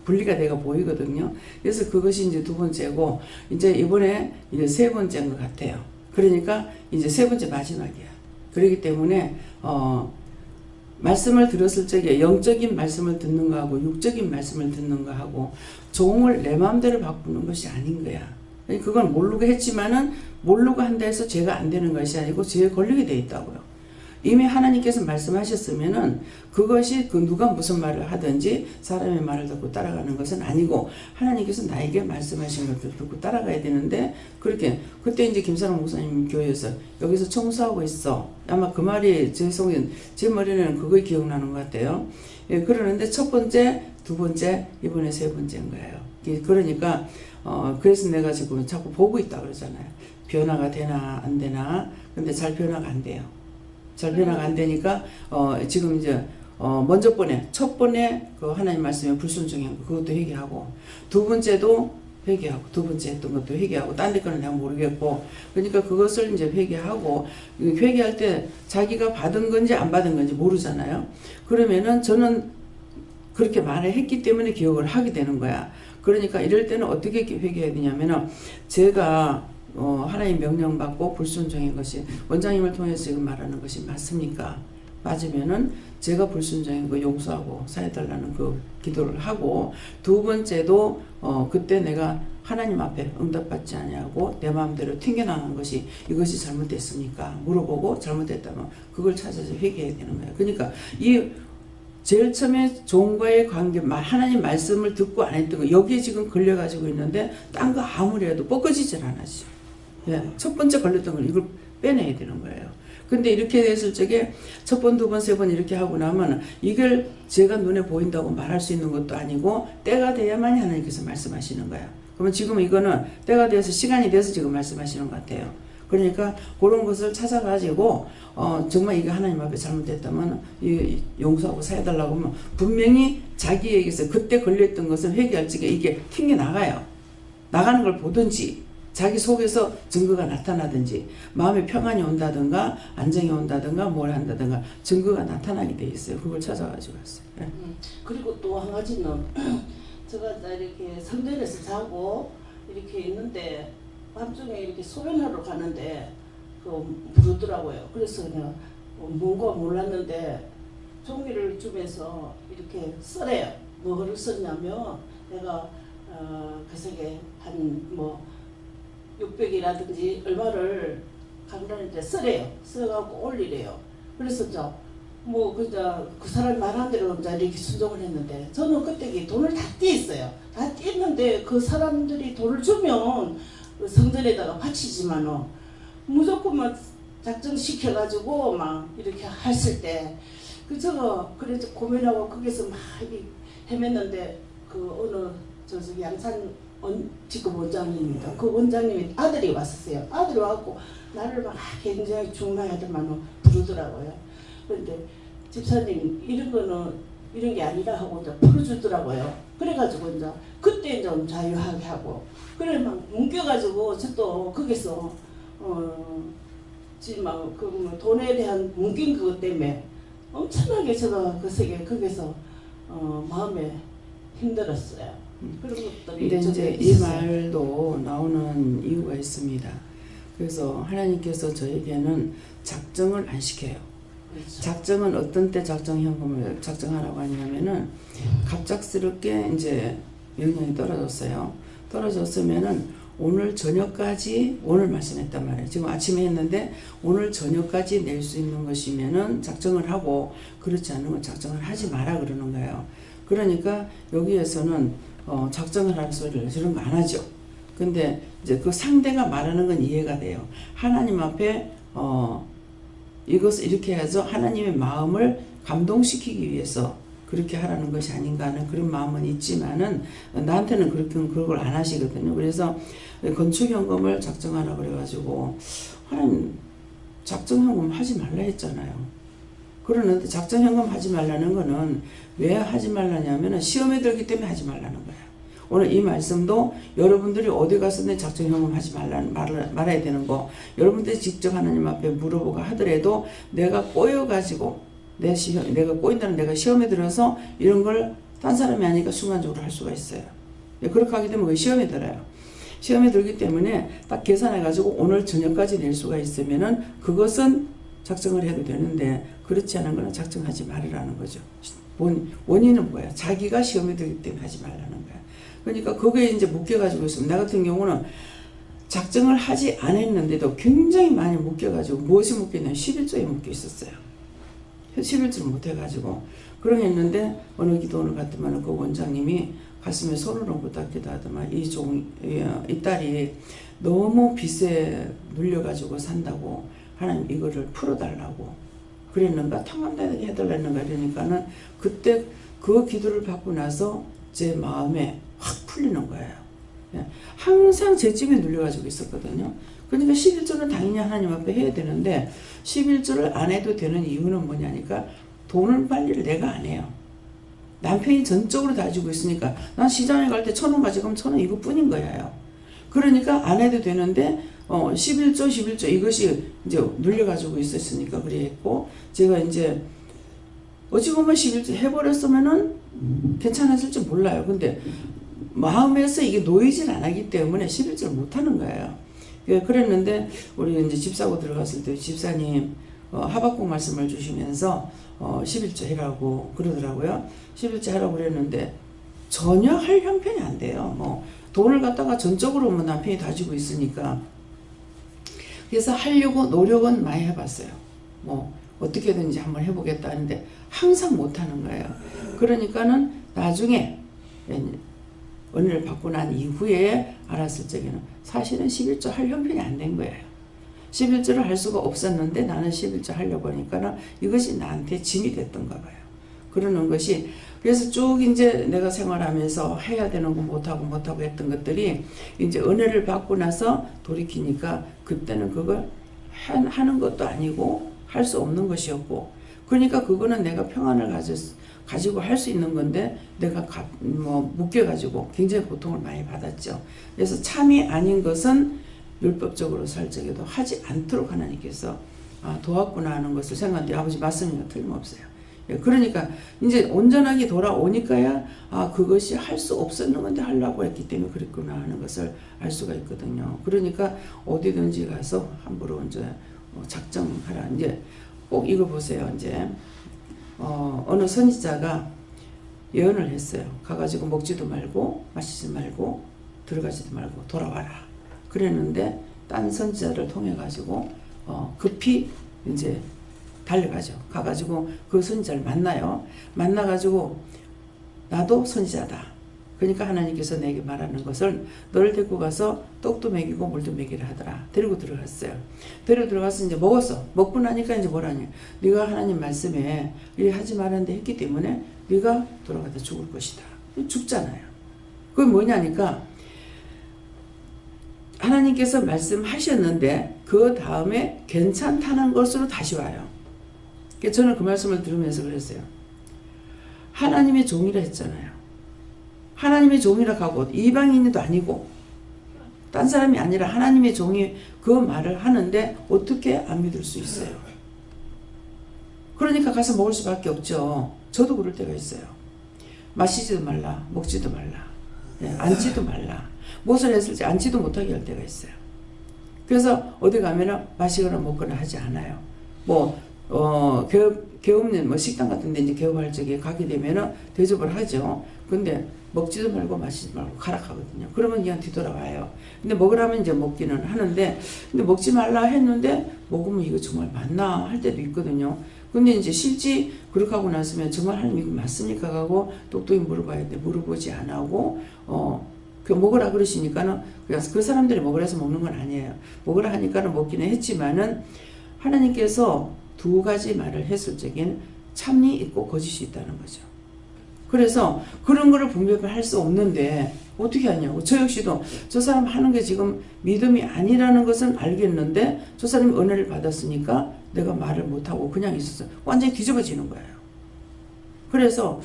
분리가 내가 보이거든요. 그래서 그것이 이제 두 번째고 이제 이번에 이제 세 번째인 것 같아요. 그러니까 이제 세 번째 마지막이야. 그렇기 때문에 말씀을 들었을 적에 영적인 말씀을 듣는 거하고 육적인 말씀을 듣는 거하고 종을 내 마음대로 바꾸는 것이 아닌 거야. 그건 모르고 했지만은 모르고 한다 해서 죄가 안 되는 것이 아니고 죄에 걸리게 돼 있다고요. 이미 하나님께서 말씀하셨으면은 그것이 그 누가 무슨 말을 하든지 사람의 말을 듣고 따라가는 것은 아니고 하나님께서 나에게 말씀하신 것을 듣고 따라가야 되는데 그렇게 그때 이제 김사랑 목사님 교회에서 여기서 청소하고 있어. 아마 그 말이 제 속에 제 머리에는 그거 기억나는 것 같아요. 예, 그러는데 첫 번째, 두 번째, 이번에 세 번째인 거예요. 그러니까 그래서 내가 지금 자꾸 보고 있다 그러잖아요. 변화가 되나 안 되나. 근데 잘 변화가 안 돼요. 잘 변화가 안 되니까 지금 이제 먼저 번에 첫 번에 그 하나님 말씀에 불순종한 거 그것도 회개하고 두 번째도 회개하고 두 번째 했던 것도 회개하고 딴 데 거는 내가 모르겠고 그러니까 그것을 이제 회개하고 회개할 때 자기가 받은 건지 안 받은 건지 모르잖아요. 그러면은 저는 그렇게 말을 했기 때문에 기억을 하게 되는 거야. 그러니까 이럴 때는 어떻게 회개해야 되냐면은 제가 하나님 명령받고 불순종한 것이 원장님을 통해서 지금 말하는 것이 맞습니까? 맞으면은 제가 불순종한 거 용서하고 사해달라는 그 기도를 하고 두 번째도 그때 내가 하나님 앞에 응답받지 아니하고 내 마음대로 튕겨나간 것이 이것이 잘못됐습니까? 물어보고 잘못됐다면 그걸 찾아서 회개해야 되는 거예요. 그러니까 이 제일 처음에 종과의 관계, 하나님 말씀을 듣고 안 했던 거 여기에 지금 걸려가지고 있는데 딴 거 아무리 해도 뻗어지질 않았죠. 예, 첫 번째 걸렸던 걸 이걸 빼내야 되는 거예요. 근데 이렇게 됐을 적에 첫 번, 두 번, 세 번 이렇게 하고 나면 이걸 제가 눈에 보인다고 말할 수 있는 것도 아니고 때가 돼야만이 하나님께서 말씀하시는 거야. 그러면 지금 이거는 때가 돼서 시간이 돼서 지금 말씀하시는 것 같아요. 그러니까 그런 것을 찾아가지고 정말 이게 하나님 앞에 잘못됐다면 용서하고 사해달라고 하면 분명히 자기에게서 그때 걸렸던 것을 회개할 적에 이게 튕겨나가요. 나가는 걸 보든지 자기 속에서 증거가 나타나든지 마음에 평안이 온다든가 안정이 온다든가 뭘 한다든가 증거가 나타나게 돼 있어요. 그걸 찾아가지고 왔어요. 네. 그리고 또 한 가지는 제가 이렇게 성전에서 자고 이렇게 있는데 밤중에 이렇게 소변하러 가는데 부르더라고요. 그래서 그냥 뭔가 몰랐는데 종이를 주면서 이렇게 써래요. 뭐를 썼냐면 내가 그 세계 한 600이라든지 얼마를 강단한테 쓰래요. 써갖고 올리래요. 그래서 그 사람 말한 대로 이렇게 순종을 했는데 저는 그때 돈을 다 띄었어요. 다 띄었는데 그 사람들이 돈을 주면 성전에다가 바치지만은 무조건 막 작정시켜가지고 막 이렇게 했을 때 그래서 고민하고 거기서 막 헤맸는데 그 어느 양산 지금 원장님입니다. 그 원장님이 아들이 왔었어요. 아들이 와갖고 나를 막 굉장히 중마하더만 부르더라고요. 그런데 집사님 이런 게 아니라 하고 이제 풀어주더라고요. 그래가지고 이제 그때 좀 자유하게 하고 그래 막 뭉겨가지고 저도 거기서 지금 그 돈에 대한 뭉긴 그것 때문에 엄청나게 제가 그 세계 거기서 마음에 힘들었어요. 그런 것들이 근데 이제 이 말도 나오는 이유가 있습니다. 그래서 하나님께서 저에게는 작정을 안 시켜요. 그렇죠. 작정은 어떤 때 작정현금을 작정하라고 하냐면은 갑작스럽게 이제 명령이 떨어졌어요. 떨어졌으면은 오늘 저녁까지 오늘 말씀했단 말이에요. 지금 아침에 했는데 오늘 저녁까지 낼 수 있는 것이면은 작정을 하고 그렇지 않으면 작정을 하지 마라 그러는 거예요. 그러니까 여기에서는 작정을 하는 소리를 저런 거 안 하죠. 근데 이제 그 상대가 말하는 건 이해가 돼요. 하나님 앞에 이것을 이렇게 해서 하나님의 마음을 감동시키기 위해서 그렇게 하라는 것이 아닌가 하는 그런 마음은 있지만은 나한테는 그런 걸 안 하시거든요. 그래서 건축현금을 작정하라 그래가지고 하나님 작정현금 하지 말라 했잖아요. 그러는데 작정현금 하지 말라는 거는 왜 하지 말라냐면은 시험에 들기 때문에 하지 말라는 거예요. 오늘 이 말씀도 여러분들이 어디 가서 내 작정현금 하지 말아야 되는 거 여러분들이 직접 하나님 앞에 물어보고 하더라도 내가 꼬여가지고 내가 꼬인다는 내가 시험에 들어서 이런 걸 딴 사람이 아니까 순간적으로 할 수가 있어요. 그렇게 하게 되면 시험에 들어요. 시험에 들기 때문에 딱 계산해가지고 오늘 저녁까지 낼 수가 있으면은 그것은 작정을 해도 되는데 그렇지 않은 거는 작정하지 말으라는 거죠. 원인은 뭐야? 자기가 시험에 들기 때문에 하지 말라는 거야. 그러니까 거기에 이제 묶여가지고 있으면 나 같은 경우는 작정을 하지 않았는데도 굉장히 많이 묶여가지고 무엇이 묶였냐면 11조에 묶여 있었어요. 11주를 못 해가지고 그러했는데 어느 기도원을 갔더만 그 원장님이 가슴에 손을 얹고 닦기도 하더만 이 딸이 너무 빚에 눌려가지고 산다고 하나님 이거를 풀어달라고 그랬는가 탕감되게 해달라는가 이러니까는 그때 그 기도를 받고 나서 제 마음에 확 풀리는 거예요. 항상 제 집에 눌려가지고 있었거든요. 그러니까 11조는 당연히 하나님 앞에 해야 되는데 11조를 안 해도 되는 이유는 뭐냐니까 돈을 관리를 내가 안 해요. 남편이 전적으로 다 주고 있으니까 난 시장에 갈 때 1,000원 가져가면 1,000원 이것뿐인 거예요. 그러니까 안 해도 되는데 11조 이것이 이제 눌려가지고 있었으니까 그랬고 제가 이제 어찌 보면 11조 해버렸으면은 괜찮았을지 몰라요. 근데 마음에서 이게 놓이질 않았기 때문에 11조를 못하는 거예요. 그랬는데 우리 이제 집 사고 들어갔을 때 집사님 하박국 말씀을 주시면서 11조 해라고 그러더라고요. 11조 하라고 그랬는데 전혀 할 형편이 안 돼요. 뭐 돈을 갖다가 전적으로 뭐 남편이 다지고 있으니까 그래서 하려고 노력은 많이 해봤어요. 뭐 어떻게든지 한번 해보겠다 하는데 항상 못하는 거예요. 그러니까는 나중에 은혜를 받고 난 이후에 알았을 적에는 사실은 11조 할 형편이 안 된 거예요. 11조를 할 수가 없었는데 나는 11조 하려고 하니까는 이것이 나한테 짐이 됐던가 봐요. 그러는 것이 그래서 쭉 이제 내가 생활하면서 해야 되는 거 못하고 했던 것들이 이제 은혜를 받고 나서 돌이키니까 그때는 그걸 하는 것도 아니고 할 수 없는 것이었고 그러니까 그거는 내가 평안을 가지고 할 수 있는 건데 내가 묶여가지고 굉장히 고통을 많이 받았죠. 그래서 참이 아닌 것은 율법적으로 살 적에도 하지 않도록 하나님께서 도왔구나 하는 것을 생각하는데 아버지 말씀이 틀림없어요. 그러니까 이제 온전하게 돌아오니까야 그것이 할 수 없었는 건데 하려고 했기 때문에 그랬구나 하는 것을 알 수가 있거든요. 그러니까 어디든지 가서 함부로 이제 작정하라. 이제 꼭 이거 보세요. 이제 어느 선지자가 예언을 했어요. 가가지고 먹지도 말고 마시지 말고 들어가지도 말고 돌아와라. 그랬는데 딴 선지자를 통해 가지고 급히 이제 달려가죠. 가가지고 그 선지자를 만나요. 만나가지고 나도 선지자다. 그러니까 하나님께서 내게 말하는 것을 너를 데리고 가서 떡도 먹이고 물도 먹이라 하더라. 데리고 들어갔어요. 데리고 들어가서 이제 먹었어. 먹고 나니까 이제 뭐라냐. 네가 하나님 말씀에 이래 하지 말았는데 했기 때문에 네가 돌아가다 죽을 것이다. 죽잖아요. 그게 뭐냐니까 하나님께서 말씀하셨는데 그 다음에 괜찮다는 것으로 다시 와요. 저는 그 말씀을 들으면서 그랬어요. 하나님의 종이라 했잖아요. 하나님의 종이라 하고 이방인도 아니고 딴 사람이 아니라 하나님의 종이 그 말을 하는데 어떻게 안 믿을 수 있어요? 그러니까 가서 먹을 수밖에 없죠. 저도 그럴 때가 있어요. 마시지도 말라, 먹지도 말라, 앉지도 말라. 무엇을 했을 때 앉지도 못하게 할 때가 있어요. 그래서 어디 가면은 마시거나 먹거나 하지 않아요. 개업는 식당 같은 데 이제 개업할 적에 가게 되면은 대접을 하죠. 근데 먹지도 말고 마시지 말고 가라 하거든요. 그러면 그냥 뒤돌아와요. 근데 먹으라면 이제 먹기는 하는데, 근데 먹지 말라 했는데 먹으면 이거 정말 맞나 할 때도 있거든요. 근데 이제 실제 그렇게 하고 나서면 정말 하나님 이거 맞습니까? 하고 똑똑히 물어봐야 돼. 물어보지 안 하고 그 먹으라 그러시니까는 그냥 그 사람들이 먹으라 해서 먹는 건 아니에요. 먹으라 하니까는 먹기는 했지만은 하나님께서 두 가지 말을 했을 적엔 참이 있고 거짓이 있다는 거죠. 그래서 그런 거를 분별할 수 없는데 어떻게 하냐고. 저 역시도 저 사람 하는 게 지금 믿음이 아니라는 것은 알겠는데 저 사람이 은혜를 받았으니까 내가 말을 못하고 그냥 있었어요. 완전히 뒤집어지는 거예요. 그래서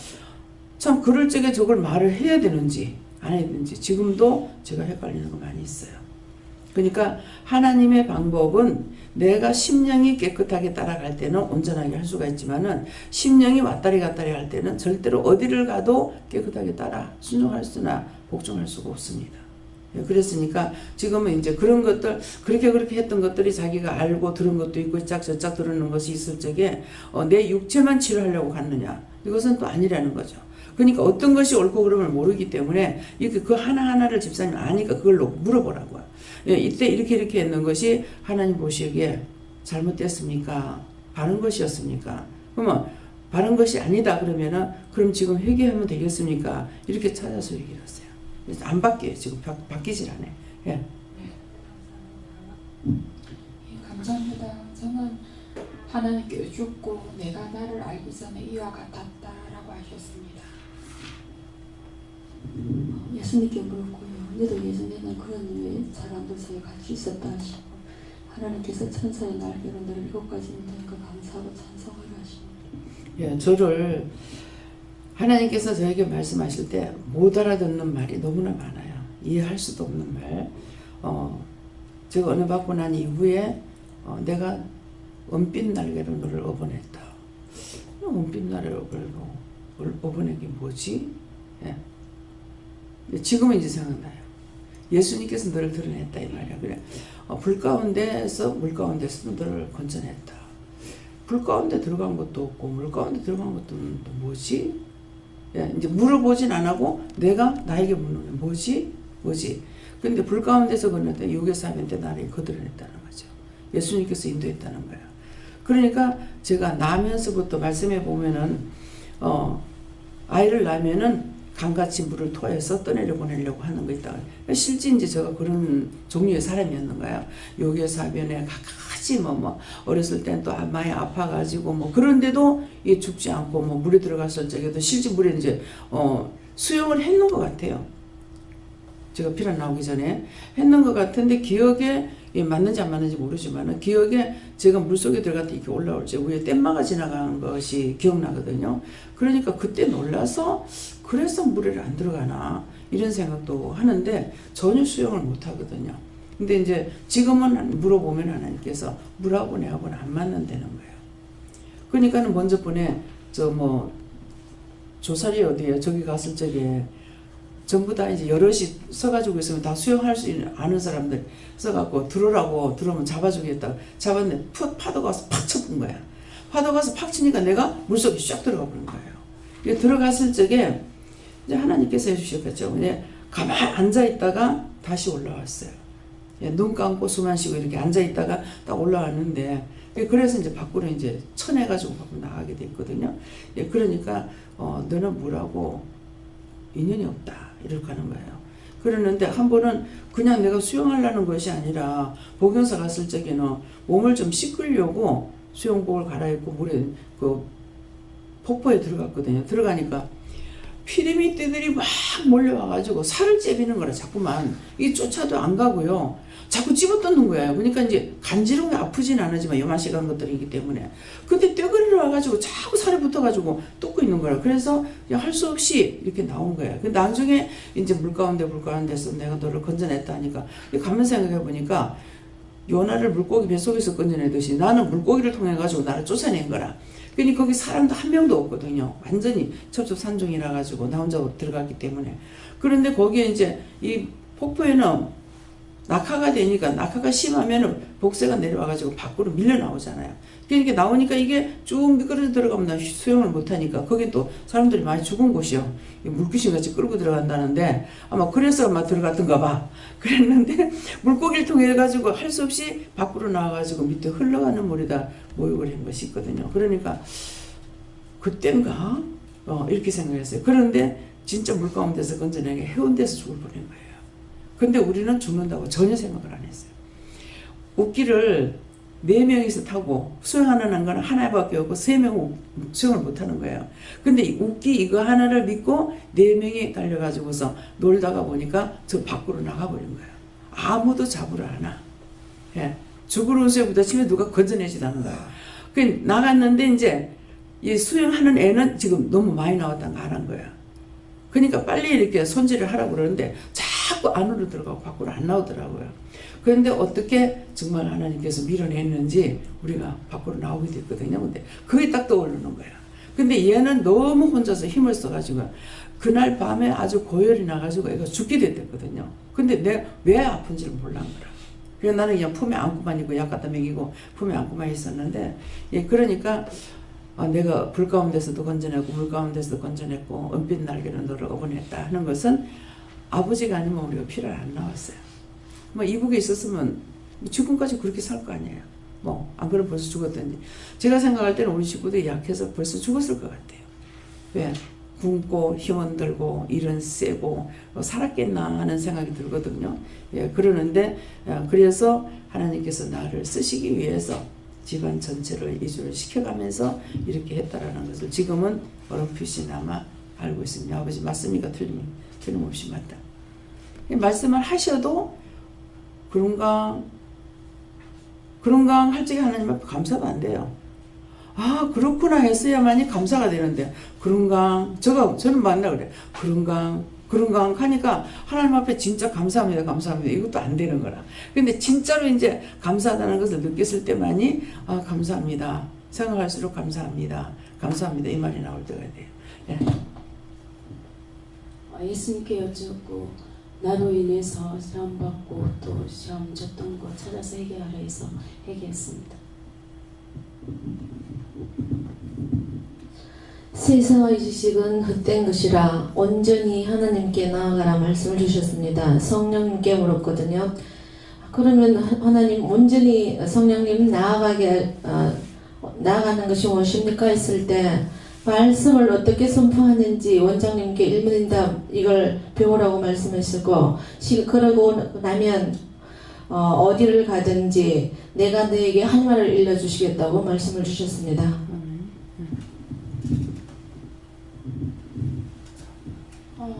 참 그럴 적에 저걸 말을 해야 되는지 안 해야 되는지 지금도 제가 헷갈리는 거 많이 있어요. 그러니까 하나님의 방법은 내가 심령이 깨끗하게 따라갈 때는 온전하게 할 수가 있지만은 심령이 왔다리 갔다리 할 때는 절대로 어디를 가도 깨끗하게 따라 순종할 수나 복종할 수가 없습니다. 그랬으니까 지금은 이제 그런 것들 그렇게 했던 것들이 자기가 알고 들은 것도 있고 짝저짝 들은 것이 있을 적에 내 육체만 치료하려고 갔느냐 이것은 또 아니라는 거죠. 그러니까 어떤 것이 옳고 그름을 모르기 때문에 이렇게 그 하나하나를 집사님 아니까 그걸로 물어보라고요. 이때 이렇게 했는 것이 하나님 보시기에 잘못됐습니까? 바른 것이었습니까? 그러면 바른 것이 아니다 그러면은 그럼 지금 회개하면 되겠습니까? 이렇게 찾아서 얘기를 했어요. 그래서 안 바뀌어요. 지금 바뀌질 않아요. 예. 예, 감사합니다. 저는 하나님께 죽고 내가 나를 알기 전에 이와 같았다라고 하셨습니다. 예수님께 물었고요. 너도 예전에는 그런 류의 사람들 사이에 같이 있었다 하시고 하나님께서 천사의 날개로 너를 7가지 인도하는 거 감사하고 찬송하라 하십니다. 예, 저를 하나님께서 저에게 말씀하실 때 못 알아듣는 말이 너무나 많아요. 이해할 수도 없는 말. 제가 은혜 받고 난 이후에 내가 은빛 날개로 너를 업어냈다. 은빛 날개로 업어낸 게 뭐지? 예. 지금은 이제 생각나요. 예수님께서 너를 드러냈다 이 말이야. 그래. 불 가운데서 물 가운데서 너를 건져냈다. 불 가운데 들어간 것도 없고 물 가운데 들어간 것도 또 뭐지? 예, 이제 물어보진 안 하고 내가 나에게 묻는 게 뭐지? 근데 불 가운데서 건넜다. 육에서 하면 때 나를 거들어냈다는 거죠. 예수님께서 인도했다는 거예요. 그러니까 제가 나면서부터 말씀해 보면은 아이를 낳으면은 강같이 물을 토해서 떠내려 보내려고 하는 거 있다. 실제 이제 제가 그런 종류의 사람이었는 거예요. 요괴사변에 각가지 어렸을 땐 또 많이 아파가지고 그런데도 이 죽지 않고 물에 들어갔을 적에도 실제 물에 이제 수영을 했는 것 같아요. 제가 피란 나오기 전에 했는 것 같은데 기억에 맞는지 안 맞는지 모르지만 기억에 제가 물속에 들어갈 때 이렇게 올라올 때 위에 댐마가 지나간 것이 기억나거든요. 그러니까 그때 놀라서 그래서 물에 안 들어가나 이런 생각도 하는데 전혀 수영을 못 하거든요. 근데 이제 지금은 물어보면 하나님께서 물하고 내하고는 안 맞는다는 거예요. 그러니까는 먼저 번에 조사리 어디에요? 저기 갔을 적에 전부 다 이제 여럿이 서가지고 있으면 다 수영할 수 있는 아는 사람들 써갖고 들어오면 잡아주겠다. 잡았는데 파도가 와서 팍 쳐본 거야. 파도가 와서 팍 치니까 내가 물속에 쫙 들어가 버린 거예요. 들어갔을 적에 이제 하나님께서 해주셨겠죠. 가만히 앉아있다가 다시 올라왔어요. 눈 감고 숨 쉬고 이렇게 앉아있다가 딱 올라왔는데 그래서 이제 밖으로 이제 쳐내가지고 밖으로 나가게 됐거든요. 그러니까 너는 물하고 인연이 없다 이렇게 하는 거예요. 그러는데 한 번은 그냥 내가 수영하려는 것이 아니라 복용사 갔을 적에는 몸을 좀 씻으려고 수영복을 갈아입고 물에 폭포에 들어갔거든요. 들어가니까 피라미드들이 막 몰려와가지고 살을 째비는 거라 자꾸만 이게 쫓아도 안 가고요. 자꾸 집어뜯는 거예요. 그러니까 이제 간지러운 게 아프진 않으지만 요만식한 것들이기 때문에 근데 떼거리로 와가지고 자꾸 살이 붙어가지고 뜯고 있는 거라. 그래서 할 수 없이 이렇게 나온 거예요. 근데 나중에 이제 물 가운데서 내가 너를 건져냈다 하니까 가면 생각해 보니까 요나를 물고기 뱃속에서 건져내듯이 나는 물고기를 통해 가지고 나를 쫓아낸 거라. 그러니까 거기 사람도 한 명도 없거든요. 완전히 첩첩산중이라 가지고 나 혼자 들어갔기 때문에. 그런데 거기에 이제 이 폭포에는 낙하가 되니까 낙하가 심하면은 복새가 내려와 가지고 밖으로 밀려 나오잖아요. 그러니까 나오니까 이게 쭉 미끄러져 들어가면 나 수영을 못 하니까 거기 또 사람들이 많이 죽은 곳이요. 물귀신 같이 끌고 들어간다는데 아마 그래서 아마 들어갔던가 봐. 그랬는데 물고기를 통해 가지고 할 수 없이 밖으로 나와 가지고 밑에 흘러가는 물에다 모욕을 한 것이 있거든요. 그러니까 그땐가 이렇게 생각했어요. 그런데 진짜 물 가운데서 건져내게 해운대에서 죽을 뻔한 거예요. 근데 우리는 죽는다고 전혀 생각을 안 했어요. 웃기를 4명이서 타고 수영하는 건 하나밖에 없고 3명 수영을 못 하는 거예요. 근데 이 웃기 이거 하나를 믿고 4명이 달려가지고서 놀다가 보니까 저 밖으로 나가버린 거예요. 아무도 잡으러 안 와. 예. 죽으러 오세요 부딪히면 누가 건져내지도 않는 거예요. 그 나갔는데 이제 이 수영하는 애는 지금 너무 많이 나왔다는 거 안 거예요. 그러니까 빨리 이렇게 손질을 하라고 그러는데 자꾸 안으로 들어가고 밖으로 안 나오더라고요. 그런데 어떻게 정말 하나님께서 밀어냈는지 우리가 밖으로 나오게 됐거든요. 근데 그게 딱 떠오르는 거예요. 근데 얘는 너무 혼자서 힘을 써가지고 그날 밤에 아주 고열이 나가지고 애가 죽게 됐거든요. 근데 내가 왜 아픈지를 몰란 거라. 그래서 나는 그냥 품에 안고만 있고 약 갖다 먹이고 품에 안고만 있었는데 그러니까 내가 불 가운데서도 건져내고 물 가운데서도 건져냈고 은빛 날개로 너를 업어냈다 하는 것은 아버지가 아니면 우리가 피를 안 나왔어요. 이북에 있었으면 지금까지 그렇게 살 거 아니에요. 뭐 안 그러면 벌써 죽었던지. 제가 생각할 때는 우리 식구들이 약해서 벌써 죽었을 것 같아요. 왜? 굶고 힘은 들고 일은 세고 살았겠나 하는 생각이 들거든요. 예, 그러는데 그래서 하나님께서 나를 쓰시기 위해서 집안 전체를 이주를 시켜가면서 이렇게 했다라는 것을 지금은 어렴풋이나마 알고 있습니다. 아버지 맞습니까? 틀림없이 맞다. 말씀을 하셔도 그런가 할 적에 하나님 앞에 감사가 안 돼요. 아 그렇구나 했어야만이 감사가 되는데 저는 만나 그래. 그런가 하니까 하나님 앞에 진짜 감사합니다. 이것도 안 되는 거라. 근데 진짜로 이제 감사하다는 것을 느꼈을 때만이 아 감사합니다. 생각할수록 감사합니다. 이 말이 나올 때가 돼요. 예. 예수님께 여쭙고 나로 인해서 시험받고 또 시험 졌던 거 찾아서 해결하라 해서 해결했습니다. 세상의 지식은 헛된 것이라 온전히 하나님께 나아가라 말씀을 주셨습니다. 성령님께 물었거든요. 그러면 하나님 온전히 성령님 나아가는 것이 무엇입니까? 했을 때 말씀을 어떻게 선포하는지 원장님께 일문인답 이걸 배우라고 말씀하시고 그러고 나면 어디를 가든지 내가 너에게 할 말을 일러주시겠다고 말씀을 주셨습니다.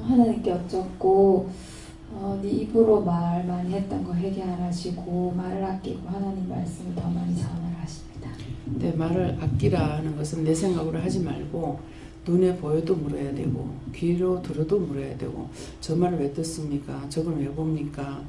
하나님께 여쭙고 네 입으로 말 많이 했던 거 회개하라시고 말을 아끼고 하나님 말씀을 더 많이 전하라십니다. 내 말을 아끼라 하는 것은 내 생각으로 하지 말고 눈에 보여도 물어야 되고 귀로 들어도 물어야 되고 저 말을 왜 듣습니까? 저걸 왜 봅니까?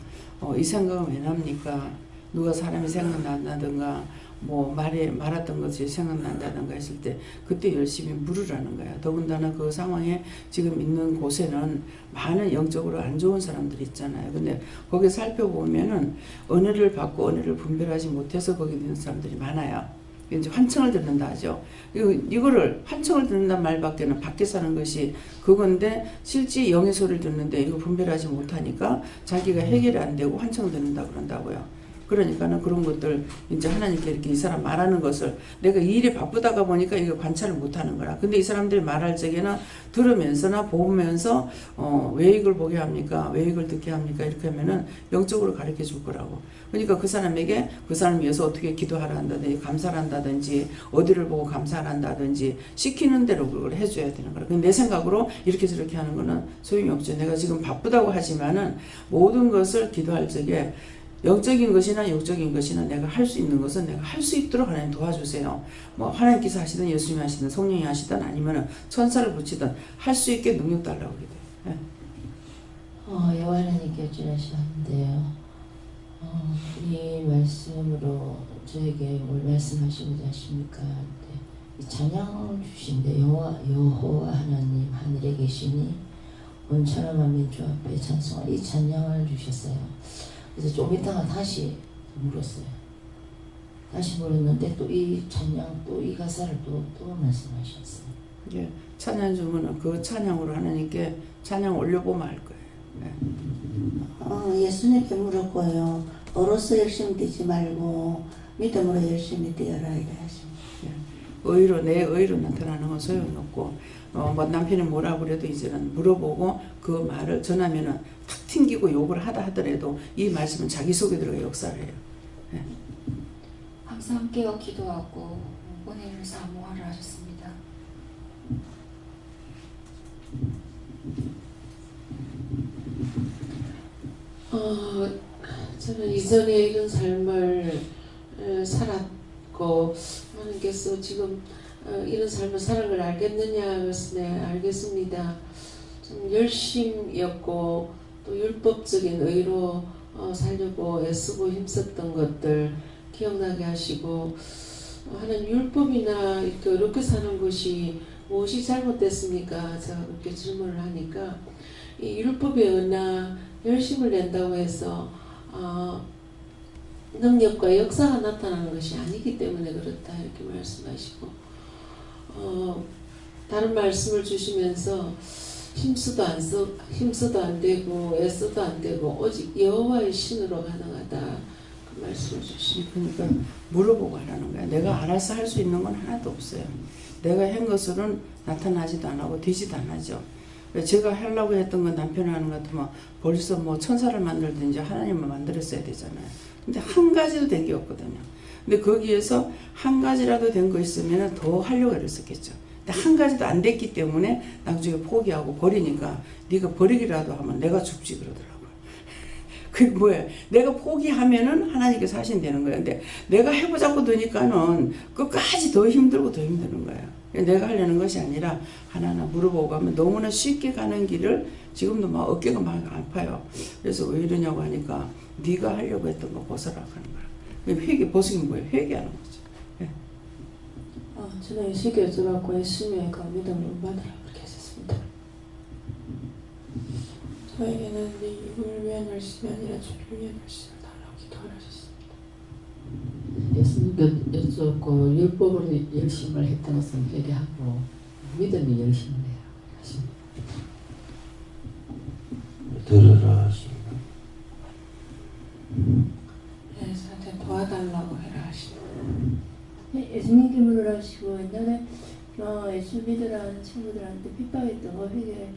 이 생각은 왜 납니까? 누가 사람이 생각난다든가 뭐 말했던 것이 생각난다든가 했을 때 그때 열심히 물으라는 거야. 더군다나 그 상황에 지금 있는 곳에는 많은 영적으로 안 좋은 사람들이 있잖아요. 근데 거기 살펴보면은 은혜를 받고 은혜를 분별하지 못해서 거기 있는 사람들이 많아요. 이제 환청을 듣는다 하죠. 이거를 환청을 듣는다는 말밖에는 밖에서 하는 것이 그건데 실제 영의 소리를 듣는데 이거 분별하지 못하니까 자기가 해결이 안 되고 환청을 듣는다 그런다고요. 그러니까는 그런 것들 이제 하나님께 이렇게 이 사람 말하는 것을 내가 이 일이 바쁘다가 보니까 이거 관찰을 못하는 거라. 근데 이 사람들이 말할 적에는 들으면서나 보면서 왜 이걸 보게 합니까? 왜 이걸 듣게 합니까? 이렇게 하면은 영적으로 가르쳐 줄 거라고. 그러니까 그 사람에게 그 사람 위해서 어떻게 기도하라 한다든지 감사를 한다든지 어디를 보고 감사를 한다든지 시키는 대로 그걸 해줘야 되는 거라. 근데 내 생각으로 이렇게 저렇게 하는 거는 소용이 없죠. 내가 지금 바쁘다고 하지만은 모든 것을 기도할 적에 영적인 것이나 영적인 것이나 내가 할 수 있는 것은 내가 할 수 있도록 하나님 도와주세요. 뭐 하나님께서 하시든 예수님이 하시든 성령이 하시든 아니면 천사를 붙이든 할 수 있게 능력 달라고 기도해요. 네. 여호와 하나님께 주하셨는데요. 이 말씀으로 저에게 뭘 말씀하시고자 하십니까? 이 찬양을 주신데 여호와 하나님 하늘에 계시니 온 천하 만민 주 앞에 찬송하 이 찬양을 주셨어요. 그래서 좀 이따가 다시 물었어요. 다시 물었는데 또 이 찬양 또 이 가사를 또 말씀하셨어요. 예, 찬양 주면은 그 찬양으로 하나님께 찬양 올려보면 알 거예요. 네. 예수님께 물었고요. 어로서 열심히 뛰지 말고 믿음으로 열심히 뛰어라 이래 하십니다. 예, 내 의로 나타나는 건 소용없고 뭐 남편이 뭐라 그래도 이제는 물어보고 그 말을 전하면은 탁 튕기고 욕을 하더라도 이 말씀은 자기 속에 들어가 역사를 해요. 예. 항상 함께여 기도하고 은혜를 사모하라 하셨습니다. 저는 이전에 이런 삶을 살았고 하나님께서 지금 이런 삶을 사는 걸 알겠느냐 그래서 네 알겠습니다. 좀 열심이었고 또 율법적인 의로 살려고 애쓰고 힘썼던 것들 기억나게 하시고 하나님 율법이나 이렇게 어렵게 사는 것이 무엇이 잘못됐습니까? 제가 그렇게 질문을 하니까 이 율법의 은하 열심을 낸다고 해서 능력과 역사가 나타나는 것이 아니기 때문에 그렇다 이렇게 말씀하시고 다른 말씀을 주시면서 힘써도 안 되고 애써도 안 되고 오직 여호와의 신으로 가능하다. 말씀 주시고. 그러니까 물어보고 하라는 거야. 내가 알아서 할 수 있는 건 하나도 없어요. 내가 한 것으로는 나타나지도 안 하고 되지도 않아죠. 제가 하려고 했던 건 남편이 하는 것 같으면 벌써 뭐 천사를 만들든지 하나님을 만들었어야 되잖아요. 근데 한 가지도 된 게 없거든요. 근데 거기에서 한 가지라도 된 거 있으면 더 하려고 했었겠죠. 근데 한 가지도 안 됐기 때문에 나중에 포기하고 버리니까 네가 버리기라도 하면 내가 죽지 그러더라고요. 그게 뭐예요? 내가 포기하면은 하나님께서 하신다는 거예요. 근데 내가 해보자고 드니까는 끝까지 더 힘들고 더 힘드는 거예요. 내가 하려는 것이 아니라 하나하나 물어보고 가면 너무나 쉽게 가는 길을 지금도 막 어깨가 막 아파요. 그래서 왜 이러냐고 하니까 네가 하려고 했던 거 벗어라 하는 거야. 회개, 벗으면 뭐예요? 회개하는 거죠. 네. 저는 예수께 여쭤봤고 예수님의 그 믿음을 받으라 그렇게 했었습니다. 저에게는 네 이걸 위한 열심이 아니라 주를 위한 열심을 달라고 기도를 하셨습니다. 예수님께 여쭙고 율법으로 열심을 했던 것은 회개하고 믿음이 열심을 해야 하십니다. 들으라 하십니다. 저한테 도와달라고 해라 하십니다. 예수님께 물으라 하시고 옛날에 예수 믿으라는 친구들한테 핍박했던 거 회개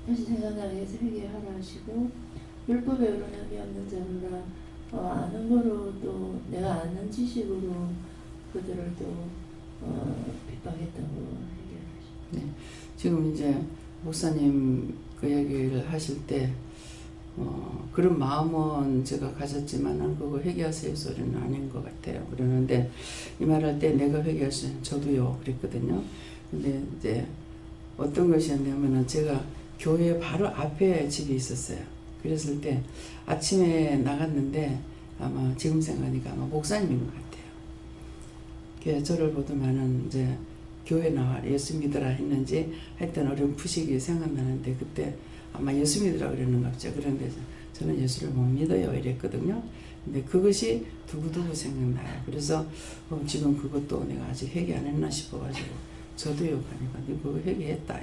다시 생각나게 해서 회개하라 하시고 율법에 어긋남이 없는 자로라 아는 거로 또 내가 아는 지식으로 그들을 또 핍박했던 거 회개하라. 네. 지금 이제 목사님 그 얘기를 하실 때 그런 마음은 제가 가졌지만은 그거 회개하세요 소리는 아닌 것 같아요. 그러는데 이 말할 때 내가 회개하시면 저도요 그랬거든요. 근데 이제 어떤 것이었냐면은 제가 교회 바로 앞에 집이 있었어요. 그랬을 때 아침에 나갔는데 아마 지금 생각하니까 아마 목사님인 것 같아요. 그래서 저를 보더만은 이제 교회 나와 예수 믿으라 했는지 하여튼 어렴풋이 생각나는데 그때 아마 예수 믿으라 그랬는가 보죠. 그런데 저는 예수를 못 믿어요 이랬거든요. 근데 그것이 두고두고 생각나요. 그래서 지금 그것도 내가 아직 회개 안 했나 싶어가지고 저도요 그러니까 너 그거 회개했다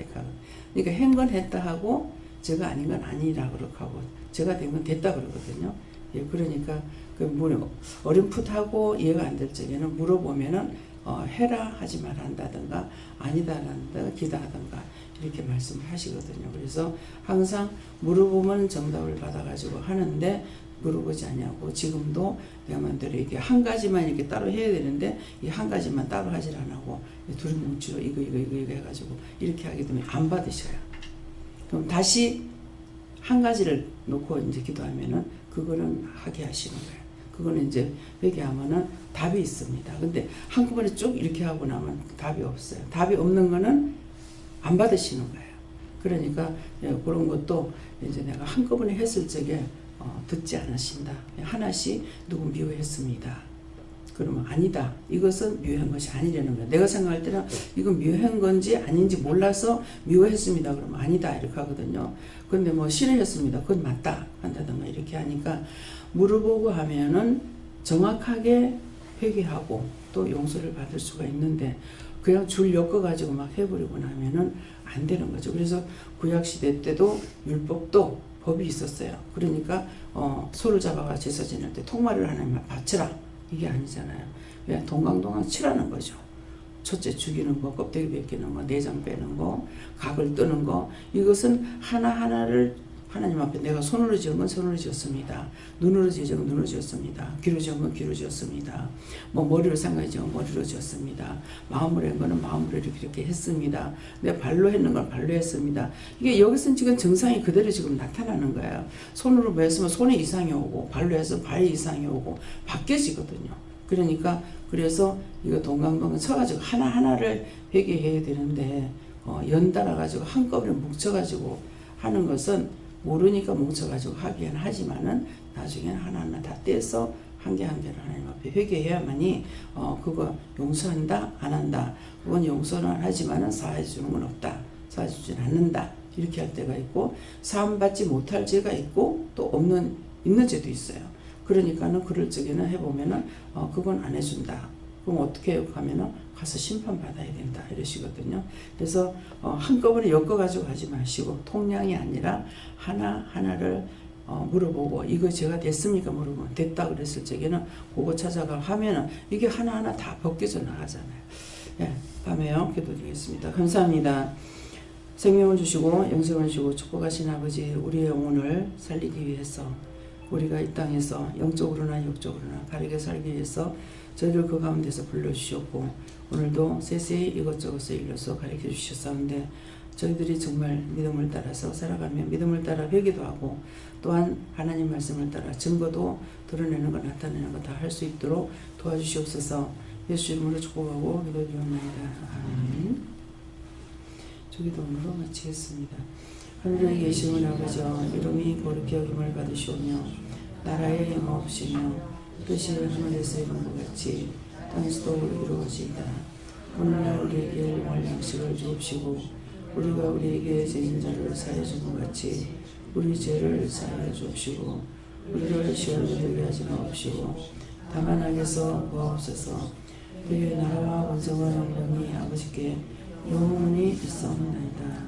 그러니까 한 건 했다 하고 제가 아닌 건 아니라 그렇게 하고 제가 된 건 됐다 그러거든요. 예, 그러니까 그 어렴풋하고 이해가 안 될 적에는 물어보면은 해라 하지 말아 한다든가 아니다 한다든가 기다하든가 이렇게 말씀을 하시거든요. 그래서 항상 물어보면 정답을 받아가지고 하는데 물어보지 않냐고 지금도 내가 마음대로 이게 한 가지만 이렇게 따로 해야 되는데 이 한 가지만 따로 하질 안 하고 둘이 뭉치로 이거 해가지고 이렇게 하게 되면 안 받으셔요. 그럼 다시 한 가지를 놓고 이제 기도하면은 그거는 하게 하시는 거예요. 그거는 이제 회개하면은 답이 있습니다. 근데 한꺼번에 쭉 이렇게 하고 나면 답이 없어요. 답이 없는 거는 안 받으시는 거예요. 그러니까 그런 것도 이제 내가 한꺼번에 했을 적에 듣지 않으신다. 하나씩 누구 미워했습니다. 그러면 아니다. 이것은 미워한 것이 아니라는 거예요. 내가 생각할 때는 이건 미워한 건지 아닌지 몰라서 미워했습니다. 그러면 아니다. 이렇게 하거든요. 근데 뭐 싫어했습니다. 그건 맞다. 한다든가 이렇게 하니까 물어보고 하면은 정확하게 회개하고 또 용서를 받을 수가 있는데 그냥 줄 엮어가지고 막 해버리고 나면은 안 되는 거죠. 그래서 구약시대 때도 율법도 법이 있었어요. 그러니까 소를 잡아가 제사 지낼 때 통마를 하나님만 바쳐라. 이게 아니잖아요. 그냥 동강동강 치라는 거죠. 첫째 죽이는 거, 껍데기 벗기는 거, 내장 빼는 거, 각을 뜨는 거 이것은 하나하나를 하나님 앞에 내가 손으로 지은 건 손으로 지었습니다. 눈으로 지은 건 눈으로 지었습니다. 귀로 지은 건 귀로 지었습니다. 뭐 머리로 생각해 지은 건 머리로 지었습니다. 마음으로 한 거는 마음으로 이렇게 했습니다. 내가 발로 했는 건 발로 했습니다. 이게 여기서는 지금 정상이 그대로 지금 나타나는 거예요. 손으로 뭐 했으면 손에 이상이 오고 발로 해서 발에 이상이 오고 바뀌어지거든요. 그러니까 그래서 이거 동강동강 쳐가지고 하나하나를 회개해야 되는데 연달아 가지고 한꺼번에 뭉쳐가지고 하는 것은 모르니까 뭉쳐가지고 하기는 하지만은 나중에는 하나하나 다 떼서 한 개 한 개를 하나님 앞에 회개해야만이 그거 용서한다 안 한다 그건 용서는 하지만은 사해 주는 건 없다 사해 주진 않는다 이렇게 할 때가 있고 사함 받지 못할 죄가 있고 또 있는 죄도 있어요. 그러니까는 그럴 적에는 해보면은 그건 안 해준다. 그럼 어떻게 해요? 하면은 가서 심판받아야 된다 이러시거든요. 그래서 한꺼번에 엮어가지고 하지 마시고 통량이 아니라 하나하나를 물어보고 이거 제가 됐습니까 물어보면 됐다 그랬을 적에는 그거 찾아가 하면은 이게 하나하나 다 벗겨져 나가잖아요. 예, 밤에요 기도드리겠습니다. 감사합니다. 생명을 주시고 영생을 주시고 축복하신 아버지, 우리의 영혼을 살리기 위해서 우리가 이 땅에서 영적으로나 육적으로나 바르게 살기 위해서 저희를 그 가운데서 불러주셨고 오늘도 세세히 이것저것을 일러서 가르쳐 주셨사온데 저희들이 정말 믿음을 따라서 살아가며 믿음을 따라 회개도 하고 또한 하나님 말씀을 따라 증거도 드러내는 것 나타내는 것 다 할 수 있도록 도와주시옵소서. 예수 이름으로 축복하고 기도드리옵나이다. 아멘. 주기도문으로 마치겠습니다. 하늘에 계시는 아버지여, 이름이 거룩히 여김을 받으시오며 나라의 영화없이며 뜻이 하늘에서 이룬 것 같이 땅에서도 이루어지이다. 오늘날 우리에게 일용할 양식을 주옵시고 우리가 우리에게 죄인 자를 사하여 준 것 같이 우리 죄를 사하여 주옵시고 우리를 시험에 들게 하지 마옵시고 다만 악에서 구하옵소서. 그의 나라와 원성과 영광이 아버지께 영원히 있사옵나이다.